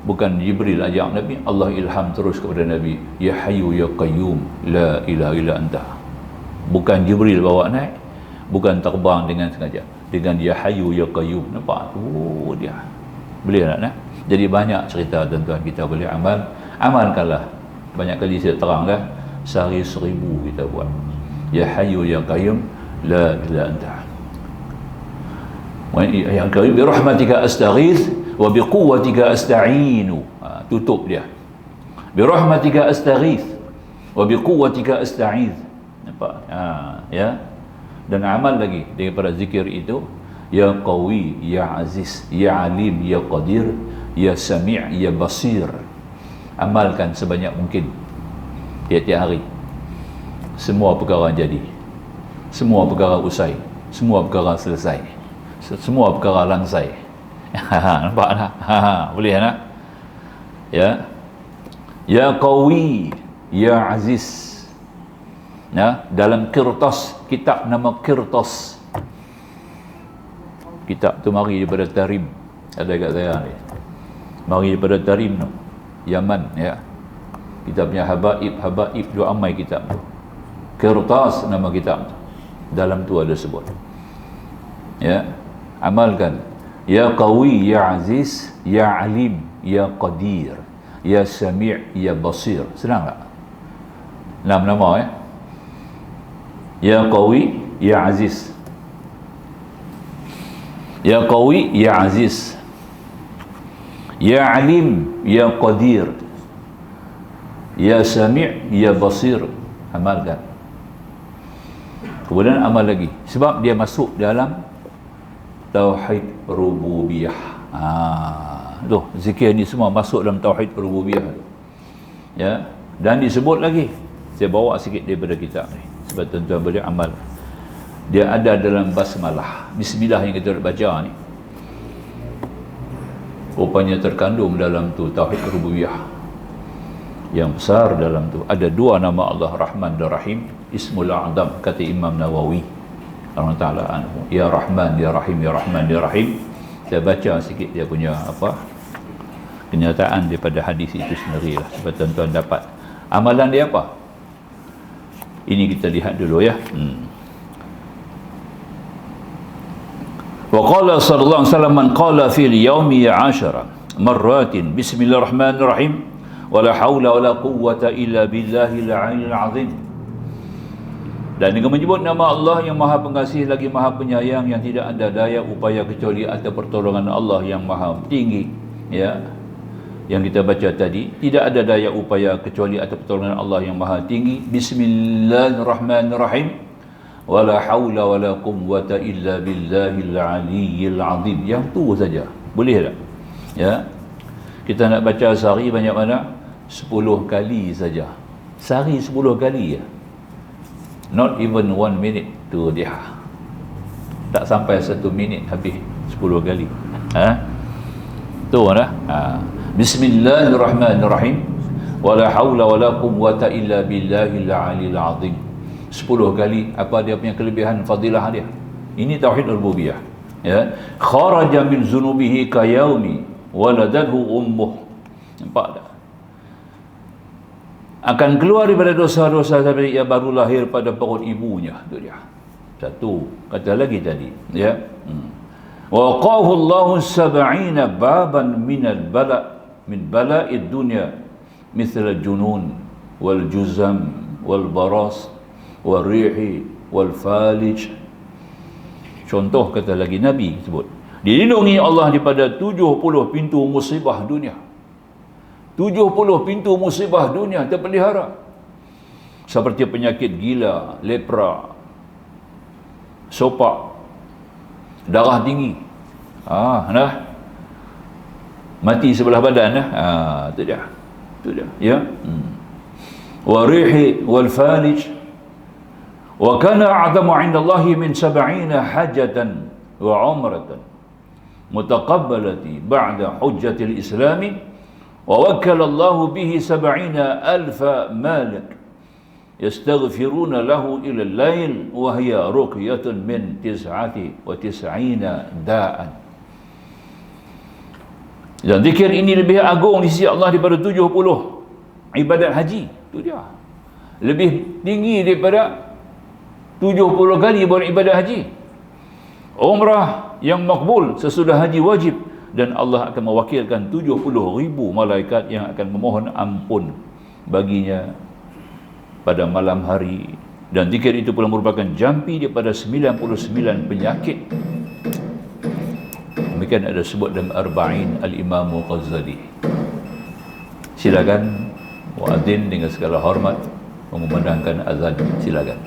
S1: Bukan Jibril ajak Nabi, Allah ilham terus kepada Nabi, ya hayyu ya qayyum la ilaha illa anta. Bukan Jibril bawa naik, bukan terbang dengan sengaja, dengan ya hayyu ya qayyum. Nampak tu dia. Boleh tak? Jadi banyak cerita tuan-tuan, kita boleh amalkanlah. Banyak kali saya terang dah, sehari 1000 kita buat ya hayyu ya qayyum la ilaha illa anta. Wa ya qayyum bi rahmatika astaghith wa bi quwwatika asta'inu. Tutup dia, bi rahmatika astaghith wa bi quwwatika asta'idh. Nampak? Ya. Dan amal lagi daripada zikir itu, ya qawi ya aziz ya alim ya qadir ya sami' ya basir. Amalkan sebanyak mungkin tiap-tiap hari. Semua perkara jadi, semua perkara usai, semua perkara selesai, semua perkara langsai. Nampak tak? Boleh tak? Ya. Ya qawi ya aziz. Ya, dalam Qirtas, kitab nama Qirtas. Kitab tu mari daripada Tarim. Ada kat saya ni. Mari daripada Tarim tu, Yaman, ya. Kitabnya Habaib dua amai kitab tu. Qirtas nama kitab tu. Dalam tu ada sebut. Ya, amalkan. Ya qawi ya aziz ya alim ya qadir ya sami' ya basir. Senang tak? 6 nama, ya. Ya qawi ya aziz, ya qawi ya aziz, ya alim ya qadir, ya sami' ya basir. Amalkan. Kemudian amal lagi, sebab dia masuk dalam tauhid rububiyah. Tu zikir ni semua masuk dalam tauhid rububiyah, ya. Dan disebut lagi, saya bawa sikit daripada kitab ni sebab tuan-tuan boleh amal. Dia ada dalam basmalah, bismillah yang kita baca ni, rupanya terkandung dalam tu tauhid rububiyah yang besar. Dalam tu ada 2 nama Allah, Rahman dan Rahim. Ismul A'zam, kata Imam Nawawi Allah Ta'ala anhu, ya Rahman ya Rahim ya Rahman ya Rahim. Saya baca sikit dia punya kenyataan daripada hadis itu sendiri lah, supaya tuan-tuan dapat amalan dia apa. Ini kita lihat dulu, ya. Wa qala sallallahu alaihi wasallam, man qala fil yaumi 10 marratin bismillahirrahmanirrahim wala haula wala quwwata illa billahil aliyyil azim. Dan dengan menyebut nama Allah yang Maha Pengasih lagi Maha Penyayang, yang tidak ada daya upaya kecuali atas pertolongan Allah yang Maha Tinggi, ya. Yang kita baca tadi, tidak ada daya upaya kecuali atas pertolongan Allah yang Maha Tinggi. Bismillahirrahmanirrahim wala haula wala quwwata illa billahil aliyyil azim. Yang tu saja boleh tak? Ya. Kita nak baca sehari banyak mana? 10 kali saja. Sehari 10 kali, ya. Not even 1 minute tu dia. Tak sampai 1 minit habis 10 kali. Tu dah. Bismillahirrahmanirrahim wala haula wala quwwata illa billahil aliyyil azim. 10 kali. Apa dia punya kelebihan, fadilah dia? Ini tauhid rububiyah, ya. Kharaja min zunubihi ka yaumi waladadhu ummuh. Nampak tak? Akan keluar daripada dosa-dosa sampai ia baru lahir pada perut ibunya. Itu dia. Satu. Kata lagi tadi, ya. Wa qahu Allahu 70 baban min al-bala min bala'id dunya mithla junun wal juzam wal baras wal rihi wal falij. Contoh kata lagi Nabi sebut, dilindungi Allah daripada 70 pintu musibah dunia. 70 pintu musibah dunia terpelihara, seperti penyakit gila, lepra, sopak, darah tinggi, mati sebelah badan, itu dia, ya. Warihi wal falij Wa kana a'zamu 'inda Allahi min 70 hajatan wa umratan mutaqabbalati ba'da hujjatil islami wa wakkala Allahu bihi 70,000 malik yastaghfiruna lahu ila al-lail wa hiya ruqyatun min 99 da'an. Dan zikir ini lebih agung di sisi Allah daripada 70 ibadat haji. Itu dia. Lebih tinggi daripada 70 kali beribadat haji. Umrah yang makbul sesudah haji wajib, dan Allah akan mewakilkan 70,000 malaikat yang akan memohon ampun baginya pada malam hari. Dan zikir itu pula merupakan jampi daripada 99 penyakit. Demikian ada sebut dalam Arba'in Al-Imam Ghazali. Silakan muadzin dengan segala hormat mengumandangkan azan. Silakan.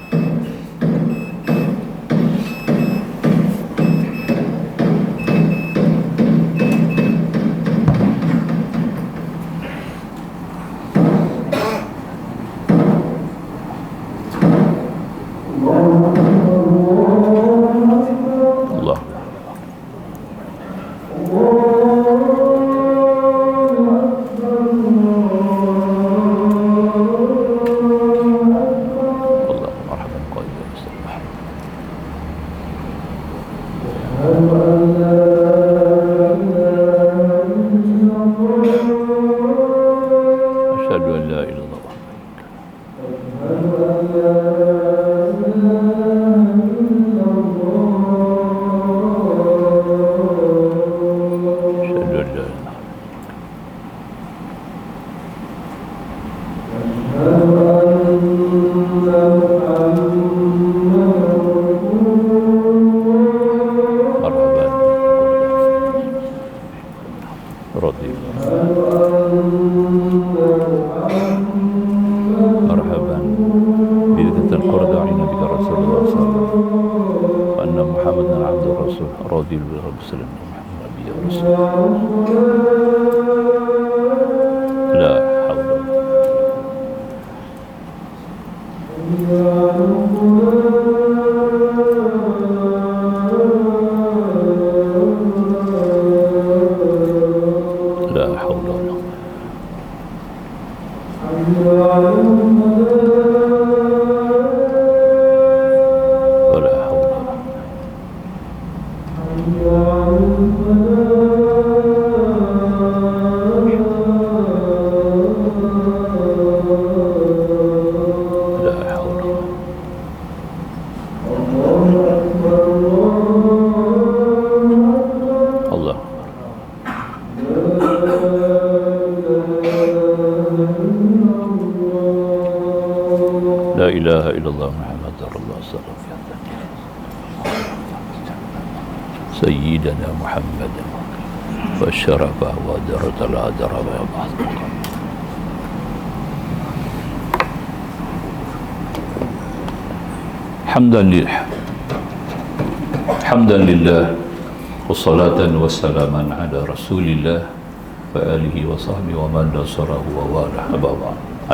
S2: سيدنا محمد والشرف ودرة الأدر ويبعث
S1: حمدا لله والصلاة والسلاما على رسول الله وآله وصحبه ومن نصره وواله.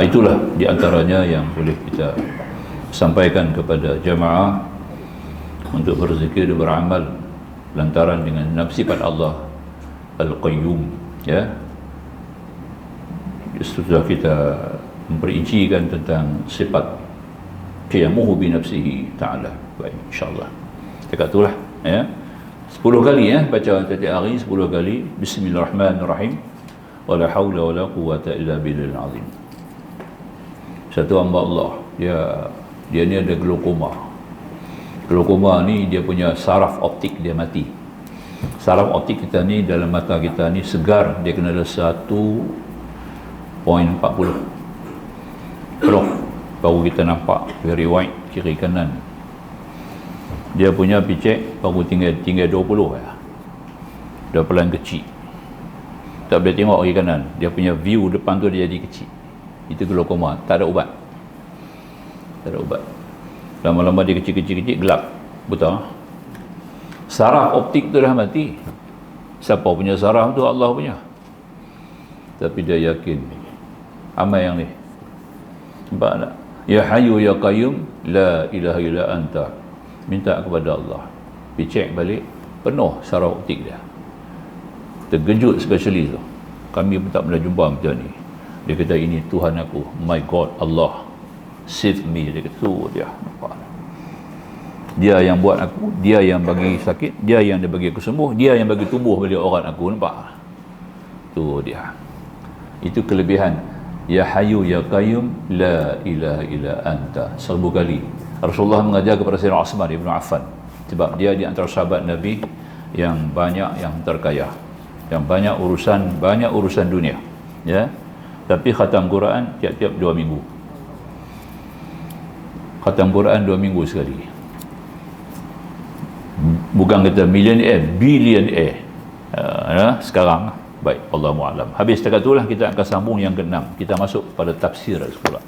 S1: Itulah di antaranya yang boleh kita sampaikan kepada jamaah untuk berzikir dan beramal lantaran dengan sifat Allah Al-Qayyum, ya. Sudah kita memperincikan tentang sifat qiyamuhu bi nafsihi ta'ala. Baik, insyaAllah dekat itulah, ya. 10 kali, ya, baca setiap hari 10 kali. Bismillahirrahmanirrahim. Wala hawla wala quwwata illa billahil azim. Satu hamba Allah, dia ni ada glaukoma. Glaukoma ni dia punya saraf optik dia mati. Saraf optik kita ni dalam mata kita ni segar, dia kena ada 1.40 peluh baru kita nampak very white kiri kanan. Dia punya picek baru tinggal 20 ya. Dah pelan kecil. Tak boleh tengok kiri kanan. Dia punya view depan tu dia jadi kecil. Itu glaukoma, tak ada ubat. Tak ada ubat. Lama-lama dia kecil-kecil gelap. Betul? Saraf optik tu dah mati. Siapa punya saraf tu? Allah punya. Tapi dia yakin amal yang ni. Nampak tak? Ya Hayyu Ya Qayyum la ilaha illa anta. Minta kepada Allah. Pergi cek balik, penuh saraf optik dia. Terkejut specialist tu. Kami pun tak pernah jumpa macam ni. Dia kata, ini Tuhan aku, my God, Allah, save me. Dia kata, tu dia, nampak. Dia yang buat aku, dia yang bagi sakit, dia yang dia bagi aku sembuh, dia yang bagi tumbuh balik orang aku, nampak. Tu dia. Itu kelebihan. Ya Hayyu Ya Qayyum la ilaha illa anta. 1000 kali. Rasulullah mengajar kepada Sayyidina Uthman ibn Affan. Sebab dia di antara sahabat Nabi yang banyak yang terkaya, yang banyak urusan dunia, ya. Tapi khatam Quran tiap-tiap 2 minggu. Khatam Quran 2 minggu sekali. Bukan kata millionaire, billionaire. Sekarang baik, Allahu a'lam. Habis setakat itulah, kita akan sambung yang ke-6. Kita masuk pada tafsir sekolah.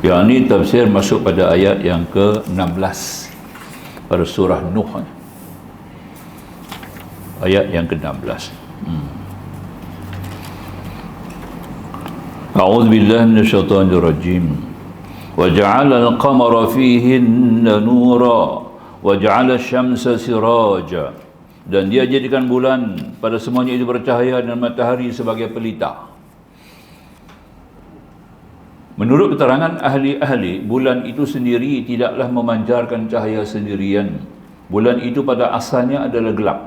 S1: Yang ini tafsir masuk pada ayat yang ke-16 pada surah Nuh. Ayat yang ke-16. A'udzu billahi minasyaitonir rajim. Wa ja'ala al-qamara fihinna nura wa ja'ala asy-syamsa siraja. Dan dia jadikan bulan pada semuanya itu bercahaya dan matahari sebagai pelita. Menurut keterangan ahli-ahli, bulan itu sendiri tidaklah memancarkan cahaya sendirian. Bulan itu pada asalnya adalah gelap.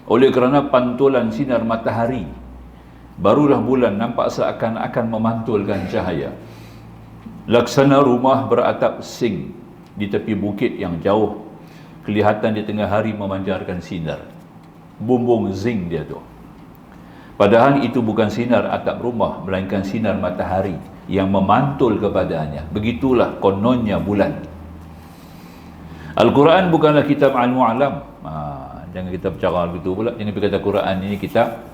S1: Oleh kerana pantulan sinar matahari, barulah bulan nampak seakan-akan memantulkan cahaya. Laksana rumah beratap sing di tepi bukit yang jauh, kelihatan di tengah hari memancarkan sinar. Bumbung zinc dia tu. Padahal itu bukan sinar atap rumah, melainkan sinar matahari yang memantul kepadanya. Begitulah kononnya bulan. Al-Quran bukanlah kitab al-mu'alam. Jangan kita bercakap begitu pula. Jangan berkata Quran ini kitab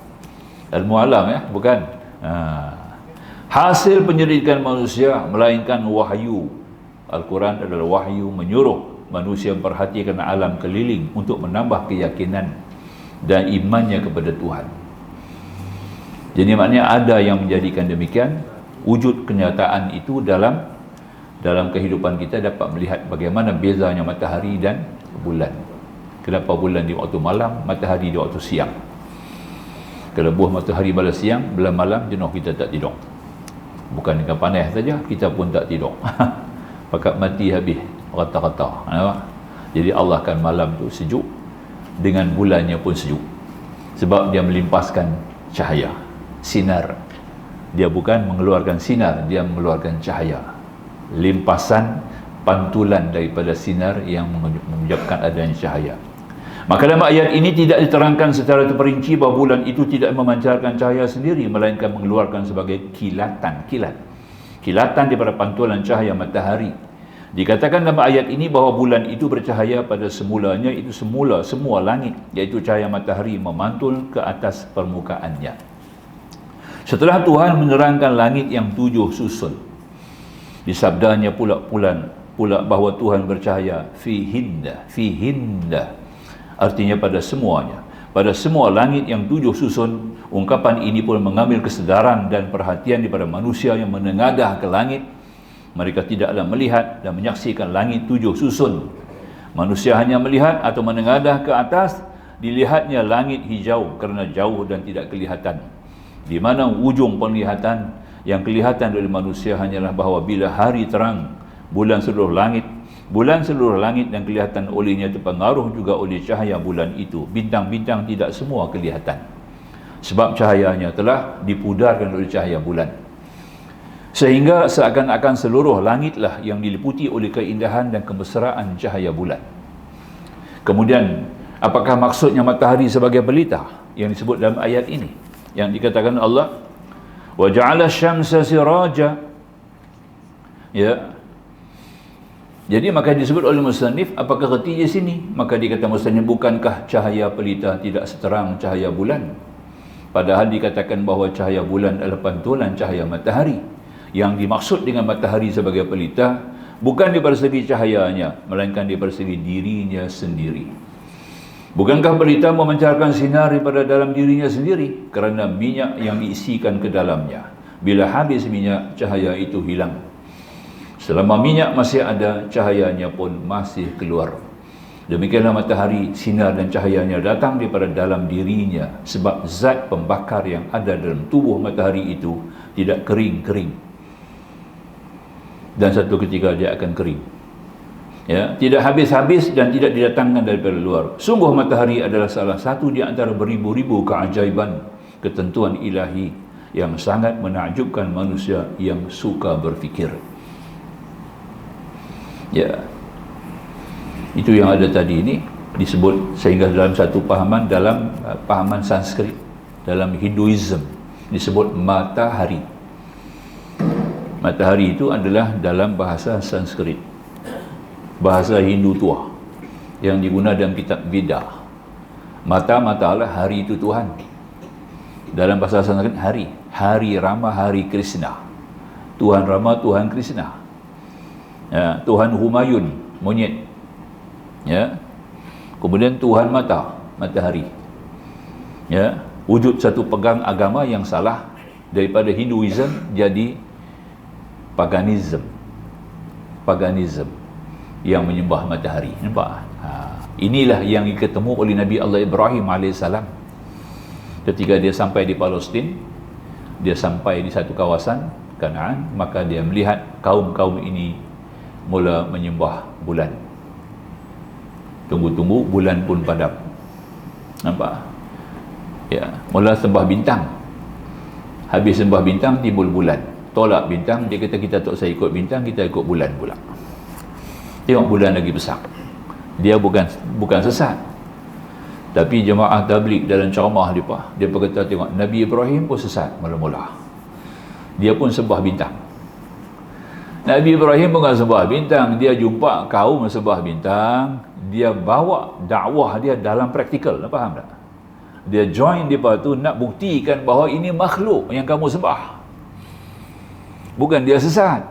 S1: al-mu'alam, ya, bukan. Hasil penyelidikan manusia, melainkan wahyu. Al-Quran adalah wahyu menyuruh manusia memperhatikan alam keliling untuk menambah keyakinan dan imannya kepada Tuhan. Jadi maknanya ada yang menjadikan demikian. Wujud kenyataan itu dalam kehidupan kita dapat melihat bagaimana bezanya matahari dan bulan. Kenapa bulan di waktu malam, matahari di waktu siang. Kalau buah matahari pada siang, bila malam jenuh kita tak tidur. Bukan dengan panas saja, kita pun tak tidur. Pakat mati habis rata-rata. Jadi Allah akan malam tu sejuk, dengan bulannya pun sejuk. Sebab dia melimpaskan cahaya, sinar. Dia bukan mengeluarkan sinar, dia mengeluarkan cahaya. Limpasan, pantulan daripada sinar yang menyebabkan adanya cahaya. Maka dalam ayat ini tidak diterangkan secara terperinci bahawa bulan itu tidak memancarkan cahaya sendiri, melainkan mengeluarkan sebagai kilatan daripada pantulan cahaya matahari. Dikatakan dalam ayat ini bahawa bulan itu bercahaya pada semulanya, itu semua langit, iaitu cahaya matahari memantul ke atas permukaannya. Setelah Tuhan menerangkan langit yang 7 susun, disabdanya pula bahawa Tuhan bercahaya fihinda, artinya pada semuanya, pada semua langit yang 7 susun. Ungkapan ini pun mengambil kesedaran dan perhatian daripada manusia yang menengadah ke langit. Mereka tidaklah melihat dan menyaksikan langit 7 susun. Manusia hanya melihat atau menengadah ke atas, dilihatnya langit hijau kerana jauh dan tidak kelihatan. Di mana ujung penglihatan yang kelihatan oleh manusia hanyalah bahawa bila hari terang, bulan seluruh langit dan kelihatan olehnya terpengaruh juga oleh cahaya bulan itu. Bintang-bintang tidak semua kelihatan, sebab cahayanya telah dipudarkan oleh cahaya bulan. Sehingga seakan-akan seluruh langitlah yang diliputi oleh keindahan dan kemesraan cahaya bulan. Kemudian, apakah maksudnya matahari sebagai pelita yang disebut dalam ayat ini? Yang dikatakan Allah, wa ja'ala asy-syamsa siraja. Ya. Jadi maka disebut oleh musannif, apakah erti di sini? Maka dikata musannif, bukankah cahaya pelita tidak seterang cahaya bulan? Padahal dikatakan bahawa cahaya bulan adalah pantulan cahaya matahari. Yang dimaksud dengan matahari sebagai pelita bukan daripada segi cahayanya, melainkan daripada segi dirinya sendiri. Bukankah pelita memancarkan sinar daripada dalam dirinya sendiri kerana minyak yang diisikan ke dalamnya? Bila habis minyak, cahaya itu hilang. Selama minyak masih ada, cahayanya pun masih keluar. Demikianlah matahari, sinar dan cahayanya datang daripada dalam dirinya, sebab zat pembakar yang ada dalam tubuh matahari itu tidak kering-kering, dan satu ketika dia akan kering. Ya, tidak habis-habis dan tidak didatangkan daripada luar. Sungguh matahari adalah salah satu di antara beribu-ribu keajaiban ketentuan ilahi yang sangat menakjubkan manusia yang suka berfikir. Ya, itu yang ada tadi ini disebut sehingga dalam satu pahaman, dalam pahaman Sanskrit, dalam Hinduism disebut matahari. Matahari itu adalah dalam bahasa Sanskrit, bahasa Hindu tua yang digunakan dalam kitab Veda. Mata-mata lah hari itu Tuhan. Dalam bahasa Sanskrit hari, hari Rama, hari Krishna. Tuhan Rama, Tuhan Krishna. Ya, Tuhan Humayun, monyet. Ya. Kemudian Tuhan mata, matahari. Ya, wujud satu pegang agama yang salah daripada Hinduism jadi paganism. Paganism yang menyembah matahari. Nampak? Inilah yang ketemu oleh Nabi Allah Ibrahim AS ketika dia sampai di Palestin. Dia sampai di satu kawasan Kanaan, maka dia melihat kaum-kaum ini mula menyembah bulan. Tunggu-tunggu bulan pun padam. Nampak? Ya, mula sembah bintang. Habis sembah bintang timbul bulan. Tolak bintang, dia kata kita tak usah ikut bintang, kita ikut bulan pula. Tengok bulan lagi besar. Dia bukan sesat. Tapi jemaah tabligh dalam ceramah dia berkata, tengok Nabi Ibrahim pun sesat mula-mula. Dia pun sembah bintang. Nabi Ibrahim bukan sembah bintang, dia jumpa kaum sembah bintang, dia bawa dakwah dia dalam praktikal, faham tak? Dia join depa tu nak buktikan bahawa ini makhluk yang kamu sembah. Bukan dia sesat.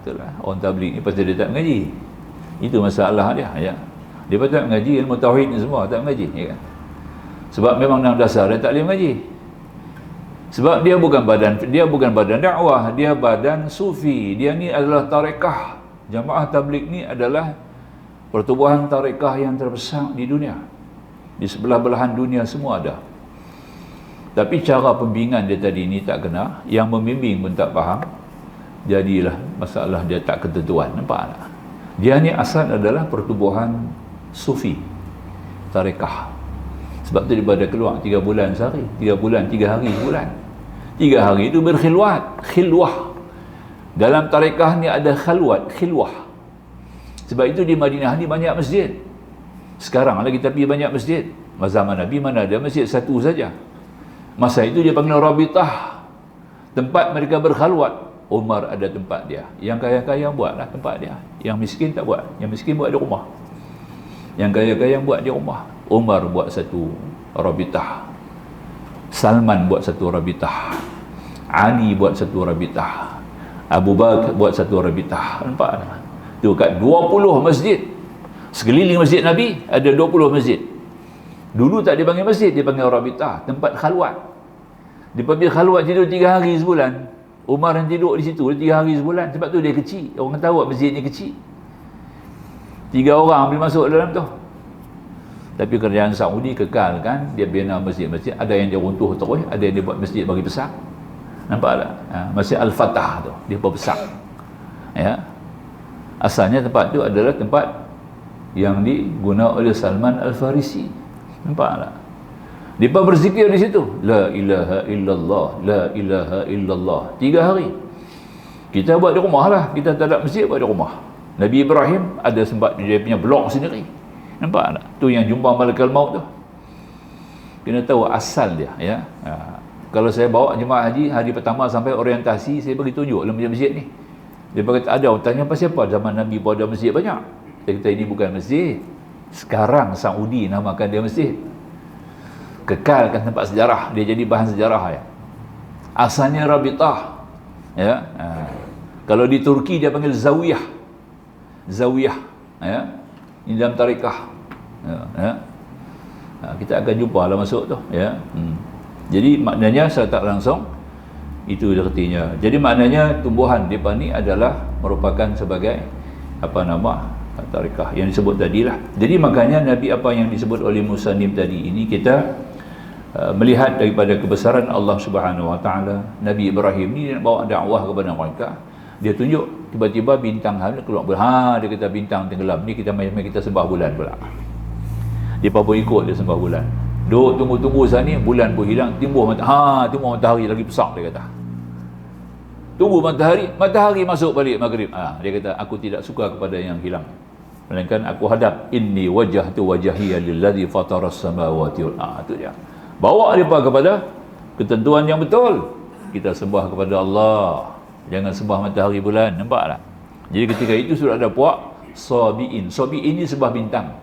S1: Itulah orang tabligh ni pasal dia tak mengaji. Itu masalah dia, ya. Dia tak mengaji ilmu tauhid ni semua, tak mengaji, ya kan? Sebab memang dalam dasar dia tak boleh mengaji. Sebab dia bukan badan dakwah, dia badan sufi. Dia ni adalah tarekah. Jamaah tabligh ni adalah pertubuhan tarekah yang terbesar di dunia. Di sebelah belahan dunia semua ada. Tapi cara pembimbingan dia tadi ni tak kena, yang membimbing pun tak faham. Jadilah masalah dia tak ketentuan. Nampak tak? Dia ni asal adalah pertubuhan sufi, tarekah. Sebab tu daripada keluar 3 bulan sehari, 3 bulan 3 hari sebulan. 3 hari itu berkhilwat, khilwah. Dalam tarekah ni ada khalwat, khilwah. Sebab itu di Madinah ni banyak masjid. Sekarang lagi tapi banyak masjid. Masa zaman Nabi mana ada masjid satu saja. Masa itu dia panggil Rabitah, tempat mereka berkhalwat. Umar ada tempat dia. Yang kaya-kaya buatlah tempat dia. Yang miskin tak buat. Yang miskin buat di rumah. Yang kaya-kaya buat di rumah. Umar buat satu Rabitah. Salman buat satu Rabitah. Ali buat satu Rabitah. Abu Bakar buat satu Rabitah. Nampak tak? Tu kat 20 masjid. Sekeliling masjid Nabi ada 20 masjid. Dulu tak dipanggil masjid, dia panggil Rabitah, tempat khalwat. Dia panggil khalwat tidur 3 hari sebulan. Umar yang tidur di situ 3 hari sebulan. Sebab tu dia kecil. Orang tahu masjid ni kecil. 3 orang boleh masuk dalam tu. Tapi kerajaan Saudi kekal kan, dia bina masjid-masjid. Ada yang dia runtuh terus, ada yang dia buat masjid bagi besar. Nampak tak? Masjid Al-Fatah tu, dia perbesar. Ya. Asalnya tempat tu adalah tempat yang diguna oleh Salman Al-Farisi. Nampak tak? Dia berzikir di situ, la ilaha illallah, la ilaha illallah, 3 hari. Kita buat di rumah lah, kita tak ada masjid, buat di rumah. Nabi Ibrahim ada sempat dia punya blok sendiri. Nampak tak? Tu yang jumpa malaikat maut tu. Kena tahu asal dia, ya. Kalau saya bawa jemaah haji hari pertama sampai orientasi, saya bagi tunjuk dalam masjid ni. Dia berkata ada, orang tanya pasal apa? Zaman Nabi pun ada masjid banyak. Dia kata ini bukan masjid. Sekarang Saudi namakan dia masjid. Kekalkan tempat sejarah, dia jadi bahan sejarah ya. Asalnya Rabitah, ya. Kalau di Turki dia panggil Zawiyah, Zawiyah, ya. Ini dalam tarekah. Kita akan jumpa lah masuk tu, ya. Jadi maknanya secara tak langsung itu artinya. Jadi maknanya tumbuhan depa ni adalah merupakan sebagai tarikah yang disebut tadilah. Jadi makanya Nabi apa yang disebut oleh Musannim tadi ini, kita melihat daripada kebesaran Allah Subhanahu Wa Taala. Nabi Ibrahim ni nak bawa dakwah kepada mereka, dia tunjuk tiba-tiba bintang keluar. Dia kata bintang tenggelam ni kita kita sembah bulan pula. Dia pun ikut dia sembah bulan. Duk tunggu-tunggu sana ni, bulan pun hilang, timbul matahari lagi besar, dia kata. Tunggu matahari masuk balik maghrib. Dia kata aku tidak suka kepada yang hilang, melainkan aku hadap inni wajhtu wajhiya lillazi fataras samawati wal ardh. Itu dia. Bawa depa kepada ketentuan yang betul. Kita sembah kepada Allah, jangan sembah matahari bulan, nampak tak? Jadi ketika itu sudah ada puak Sabi'in. Sabi'in ni sembah bintang.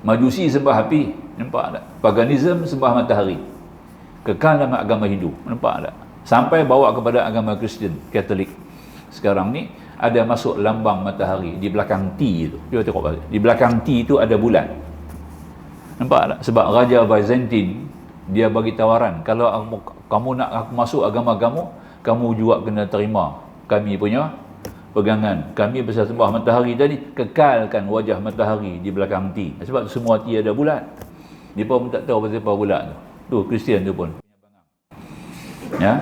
S1: Majusi sembah api, nampak tak? Paganism sembah matahari. Kekal dalam agama Hindu, nampak tak? Sampai bawa kepada agama Kristian, Katolik. Sekarang ni ada masuk lambang matahari di belakang T itu. Cuba tengok balik. Di belakang T itu ada bulan. Nampak tak? Sebab Raja Byzantine dia bagi tawaran, kalau kamu nak aku masuk agama kamu juga kena terima kami punya pegangan. Kami pasal sembah matahari tadi, kekalkan wajah matahari di belakang T. Sebab semua T ada bulan. Dia pun tak tahu pasal apa bulan tu. Tu Kristian tu pun. Ya.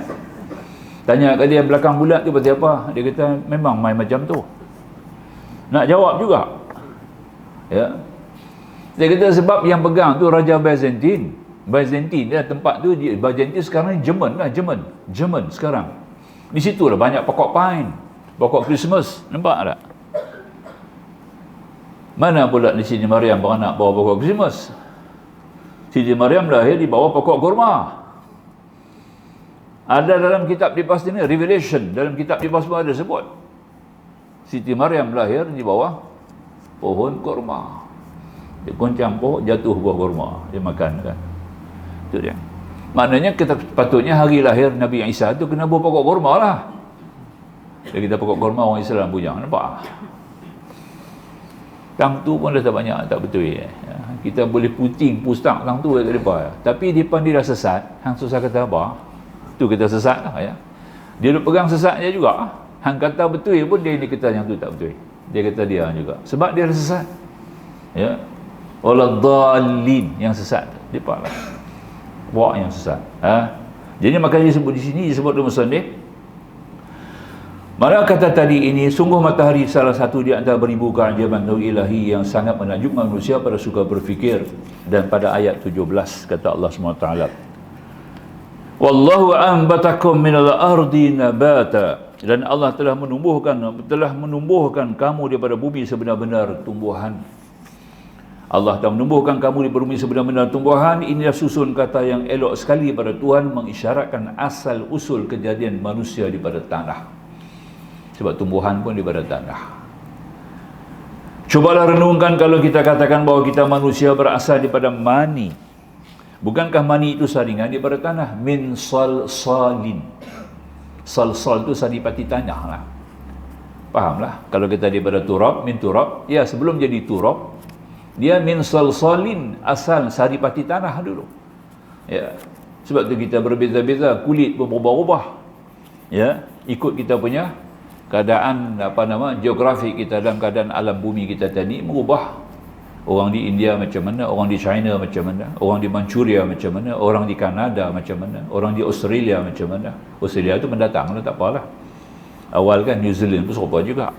S1: Tanya kat dia belakang bulan tu pasal apa? Dia kata memang main macam tu. Nak jawab juga. Ya. Dia kata sebab yang pegang tu Raja Byzantine. Byzantine dia tempat tu, Byzantine sekarang ni Jerman sekarang. Di situ lah banyak pokok pine, pokok Christmas, nampak tak? Mana pula di Siti Maryam beranak bawa pokok Christmas? Siti Maryam lahir di bawah pokok kurma. Ada dalam kitab di pasti ni, Revelation, dalam kitab di pasti ada sebut Siti Maryam lahir di bawah pohon kurma. Dia goncang pokok, jatuh buah kurma, dia makan kan. Itu dia. Maknanya kita patutnya hari lahir Nabi Isa tu kena buah pokok kurma lah. Dia kita pokok kurma orang Islam punya, nampak? Tang tu pun dah tak banyak, tak betul ya. Kita boleh pustak tang tu kat depan. Tapi depan dia dah sesat, hang susah kata apa? Tu kita sesat lah ya. Dia duk pegang sesatnya juga. Hang kata betul pun dia ni kata yang tu tak betul. Dia kata dia juga. Sebab dia dah sesat. Ya. Waladhdallin, yang sesat. Depan lah. Buat yang sesat. Jadi makanya disebut di sini, disebut oleh musannif. Mana kata tadi ini, sungguh matahari salah satu di antara beribu keajaban nur ilahi yang sangat menakjubkan manusia pada suka berfikir. Dan pada ayat 17 kata Allah SWT, Wallahu anbatakum minal ardi nabata. Dan Allah telah menumbuhkan kamu daripada bumi sebenar-benar tumbuhan. Allah telah menumbuhkan kamu di bumi sebenar-benar tumbuhan. Inilah susun kata yang elok sekali pada Tuhan, mengisyaratkan asal usul kejadian manusia daripada tanah. Sebab tumbuhan pun daripada tanah. Cubalah renungkan kalau kita katakan bahawa kita manusia berasal daripada mani. Bukankah mani itu saringan daripada tanah? Min salsalin. Salsal itu saripati tanah lah. Fahamlah? Kalau kita daripada turab, min turab. Ya, sebelum jadi turab, dia min salsalin, asal saripati tanah dulu. Ya. Sebab tu kita berbeza-beza, kulit pun berubah-ubah. Ya, ikut kita punya keadaan geografi kita dalam keadaan alam bumi kita tadi merubah. Orang di India macam mana, orang di China macam mana, orang di Manchuria macam mana, orang di Kanada macam mana, orang di Australia macam mana. Australia tu mendatang lah, tak apalah. Awal kan New Zealand pun serupa juga.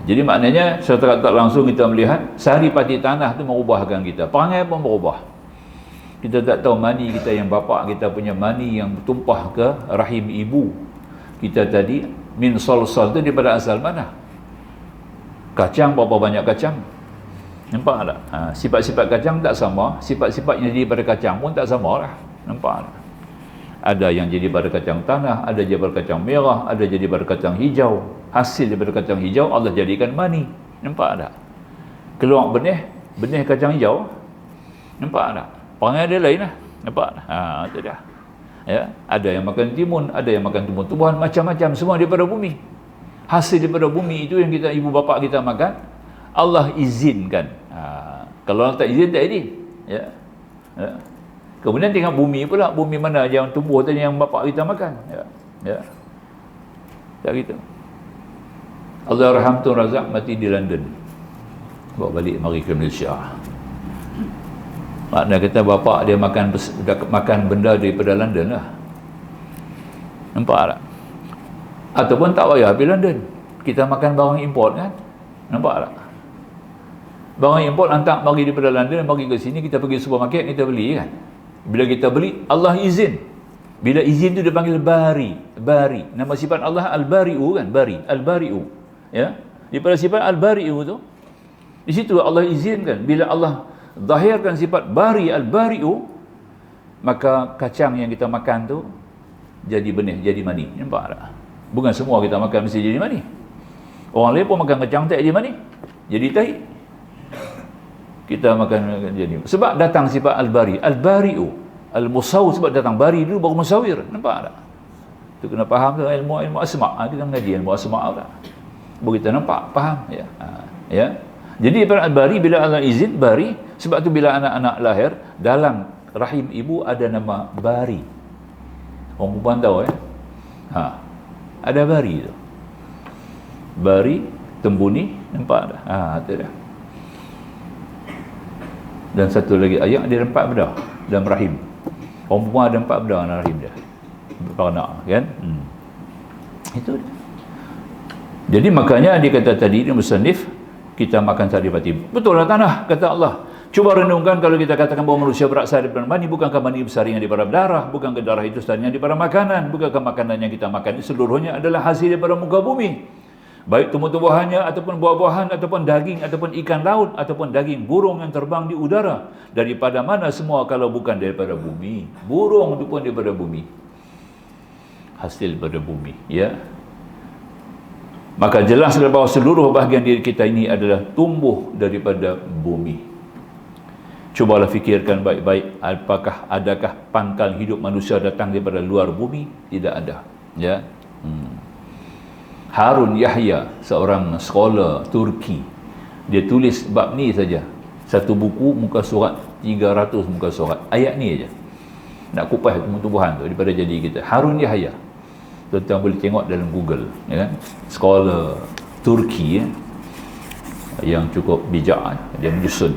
S1: Jadi maknanya secara tak langsung kita melihat saripati tanah tu merubahkan kita. Perangai pun berubah. Kita tak tahu mani kita yang bapa kita punya mani yang tumpah ke rahim ibu kita tadi, min salsal tu daripada asal mana? Kacang, berapa banyak kacang? Nampak tak? Sifat-sifat kacang tak sama, sifat-sifat yang jadi pada kacang pun tak sama lah. Nampak tak? Ada yang jadi pada kacang tanah, ada jadi pada kacang merah, ada jadi pada kacang hijau. Hasil daripada kacang hijau Allah jadikan mani. Nampak tak? Keluar benih kacang hijau. Nampak tak? Perangai dia lain lah. Nampak tak? Itu dah. Ya, ada yang makan timun, ada yang makan tumbuh-tumbuhan, macam-macam, semua daripada bumi. Hasil daripada bumi itu yang kita ibu bapa kita makan, Allah izinkan. Kalau Allah tak izin, tak jadi. Ya. Ya. Kemudian tengok bumi pula, bumi mana yang tumbuh tadi yang bapak kita makan. Ya. Ya. Tak gitu. Allah Raham Tun Razak mati di London. Bawa balik mari ke Malaysia. Maknanya kata bapak dia makan benda daripada London lah. Nampak tak? Ataupun tak payah pergi London, kita makan barang import kan. Nampak tak? Barang import hantar mari daripada London, mari ke sini, kita pergi supermarket, kita beli kan. Bila kita beli, Allah izin. Bila izin tu dia panggil bari. Nama sifat Allah Al-Bari'u kan, bari, Al-Bari'u. Ya. Daripada sifat Al-Bari'u tu, di situ Allah izinkan. Bila Allah zahirkan sifat bari, Al-Bari'u, maka kacang yang kita makan tu jadi benih, jadi mani. Nampak tak? Bukan semua kita makan mesti jadi mani. Orang lain pun makan kacang tak jadi mani, jadi tahi. Kita makan jadi. Sebab datang sifat Al-Bari, Al-Bari'u, Al-Musaw, sebab datang bari dulu baru musawir. Nampak tak? Tu kena faham tu ilmu asma'. Kita mengaji ilmu asma' tak? Baru kita nampak, faham ya. Ya. Jadi daripada Al-Bari, bila Allah izin bari, sebab tu bila anak-anak lahir dalam rahim ibu ada nama bari. Orang perempuan tahu ya. Ada bari tu. Bari, tembuni, nampak tak? Tu dah. Dan satu lagi ayat dia ada 4 bedah dalam rahim. Orang perempuan ada 4 bedah dalam rahim dia. Beranak kan? Itu dia. Jadi makanya dia kata tadi, dia musannif, kita makan sari pati. Betul lah tanah, kata Allah. Cuba renungkan kalau kita katakan bahawa manusia berasal daripada mani, bukankah mani besar yang daripada darah? Bukankah darah itu sebenarnya daripada makanan? Bukankah makanan yang kita makan seluruhnya adalah hasil daripada muka bumi? Baik tumbuh-tumbuhannya, ataupun buah-buahan, ataupun daging, ataupun ikan laut, ataupun daging burung yang terbang di udara. Daripada mana semua kalau bukan daripada bumi? Burung itu pun daripada bumi. Hasil daripada bumi, ya. Maka jelas bahawa seluruh bahagian diri kita ini adalah tumbuh daripada bumi. Cubalah fikirkan baik-baik, adakah pangkal hidup manusia datang daripada luar bumi? Tidak ada, ya. Harun Yahya, seorang scholar Turki, dia tulis bab ni saja, satu buku muka surat 300 muka surat, ayat ni aja nak kupas tumbuh-tumbuhan tu daripada jadi kita. Harun Yahya, tuan-tuan boleh tengok dalam Google, ya kan? Scholar Turki, ya, yang cukup bijak, dia menyusun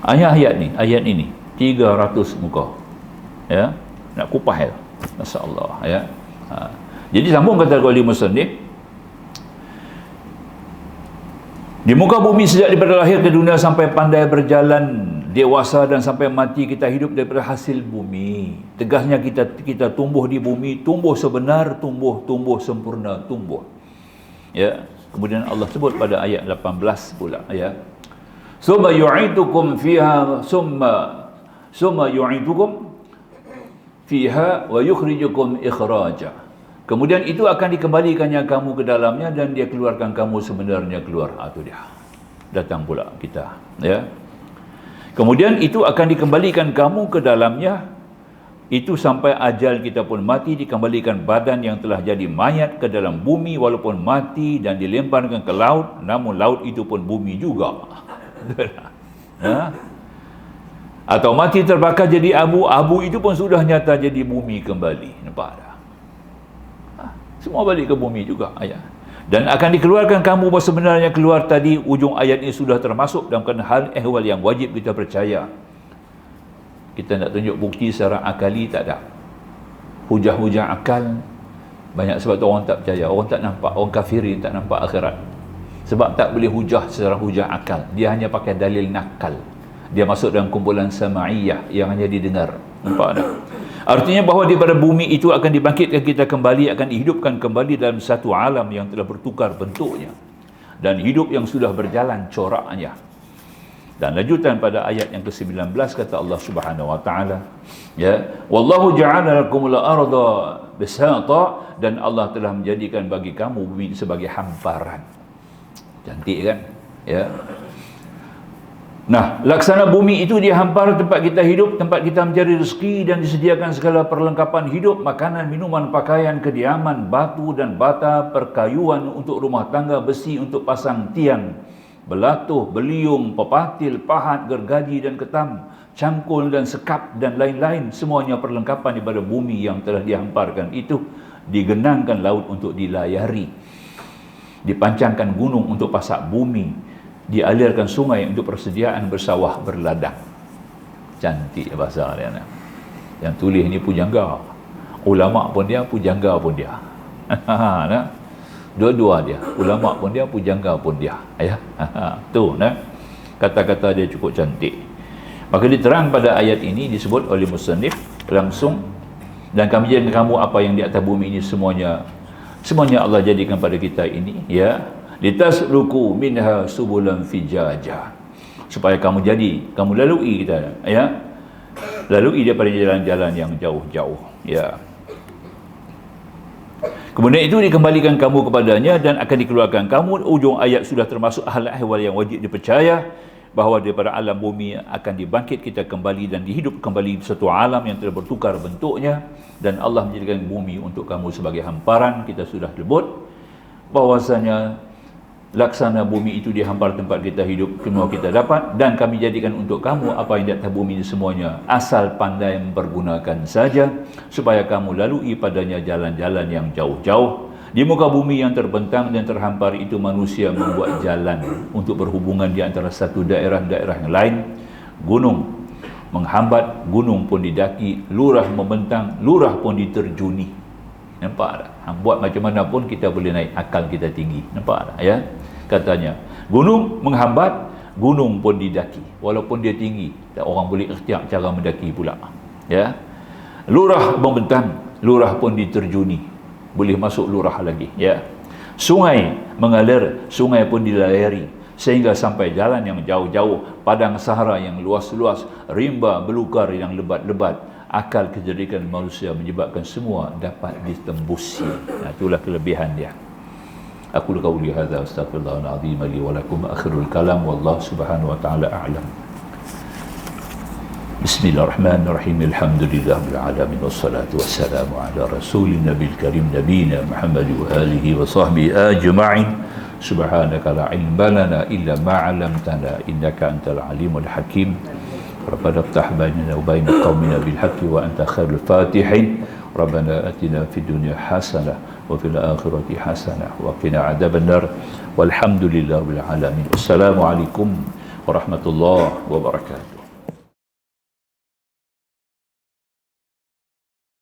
S1: ayat ini 300 muka, ya, nak kupas ya. Masya-Allah, ya. Jadi sambung kata Qali Musannif, di muka bumi sejak daripada lahir ke dunia sampai pandai berjalan, dewasa dan sampai mati, kita hidup daripada hasil bumi. Tegasnya kita tumbuh di bumi, tumbuh sebenar, tumbuh sempurna, tumbuh. Ya. Kemudian Allah sebut pada ayat 18 pula, ya. Summa yu'idukum fiha summa yu'idukum fiha wa yukhrijukum ikhraja. Kemudian itu akan dikembalikannya kamu ke dalamnya dan dia keluarkan kamu sebenarnya keluar. Itu dia. Datang pula kita, ya. Kemudian itu akan dikembalikan kamu ke dalamnya, itu sampai ajal kita pun mati, dikembalikan badan yang telah jadi mayat ke dalam bumi walaupun mati dan dilemparkan ke laut, namun laut itu pun bumi juga. Ya. Atau mati terbakar jadi abu, abu itu pun sudah nyata jadi bumi kembali. Nampak tak? Semua balik ke bumi juga, ayat. Dan akan dikeluarkan kamu bahawa sebenarnya keluar tadi, ujung ayat ini sudah termasuk dalam hal ehwal yang wajib kita percaya. Kita nak tunjuk bukti secara akali, tak ada. Hujah-hujah akal banyak, sebab tu orang tak percaya, orang tak nampak, orang kafirin tak nampak akhirat. Sebab tak boleh hujah secara hujah akal, dia hanya pakai dalil nakal. Dia masuk dalam kumpulan sama'iyah yang hanya didengar. Nampak tak? Artinya bahawa daripada bumi itu akan dibangkitkan kita kembali, akan dihidupkan kembali dalam satu alam yang telah bertukar bentuknya dan hidup yang sudah berjalan coraknya. Dan lanjutan pada ayat yang ke-19 kata Allah Subhanahu wa taala, ya, wallahu ja'ala lakumul arda bisata, dan Allah telah menjadikan bagi kamu bumi sebagai hamparan. Cantik kan? Ya. Nah, laksana bumi itu dia hampar tempat kita hidup, tempat kita mencari rezeki, dan disediakan segala perlengkapan hidup, makanan, minuman, pakaian, kediaman, batu dan bata, perkayuan untuk rumah tangga, besi untuk pasang tiang, belatuh, beliung, pepatil, pahat, gergaji dan ketam, cangkul dan sekap dan lain-lain, semuanya perlengkapan daripada bumi yang telah dihamparkan itu. Digenangkan laut untuk dilayari, dipancangkan gunung untuk pasak bumi, dialirkan sungai untuk persediaan bersawah berladang. Cantik bahasa dia. Yang tulis ni pujangga, ulama pun dia, pujangga pun dia. Nah, dua-dua dia, ulama pun dia, pujangga pun dia. Ya, tu nah, kata-kata dia cukup cantik. Maka diterang pada ayat ini disebut oleh musannif langsung, dan kami jadikan kamu apa yang di atas bumi ini semuanya Allah jadikan pada kita ini, ya, litasluku minha subulan fijaja, supaya kamu lalui kita, ya, lalui daripada jalan-jalan yang jauh-jauh, ya. Kemudian itu dikembalikan kamu kepadanya dan akan dikeluarkan kamu. Ujung ayat sudah termasuk hal ehwal yang wajib dipercaya, bahawa daripada alam bumi akan dibangkit kita kembali dan dihidup kembali satu alam yang telah bertukar bentuknya, dan Allah menjadikan bumi untuk kamu sebagai hamparan. Kita sudah sebut bahwasanya laksana bumi itu dihampar tempat kita hidup, semua kita dapat, dan kami jadikan untuk kamu apa yang di atas bumi ini semuanya, asal pandai mempergunakan saja, supaya kamu lalui padanya jalan-jalan yang jauh-jauh. Di muka bumi yang terbentang dan terhampar itu manusia membuat jalan untuk berhubungan di antara satu daerah-daerah yang lain. Gunung menghambat, gunung pun didaki, lurah membentang, lurah pun diterjuni. Nampak tak? Buat macam mana pun kita boleh naik, akal kita tinggi. Nampak tak? Ya? Katanya, gunung menghambat, gunung pun didaki. Walaupun dia tinggi, tak orang boleh ikhtiar cara mendaki pula. Ya? Lurah membentang, lurah pun diterjuni. Boleh masuk lurah lagi, ya. Sungai mengalir, sungai pun dilayari sehingga sampai jalan yang jauh-jauh, padang sahara yang luas-luas, rimba belukar yang lebat-lebat. Akal kejadian manusia menyebabkan semua dapat ditembusi. Nah, itulah kelebihan dia. Aku qauli hadza astaghfirullahal azim li wa lakum, akhirul kalam, wallahu subhanahu wa ta'ala a'lam. Bismillahirrahmanirrahim. Alhamdulillahil alamin, wassalatu wassalamu ala rasulin nabiyil karim nabiyina Muhammad wa alihi wa sahbihi ajma'in. Subhanaka la ilma lana illa ma 'allamtana innaka antal alimul hakim. Rabbana iftah bainana wa bain qaumina bil haqqi wa anta khairul fatihin. Rabbana atina fid dunya hasanah wa fil akhirati hasanah wa qina adzabannar. Walhamdulillahil alamin. Wassalamu alaikum warahmatullahi wabarakatuh.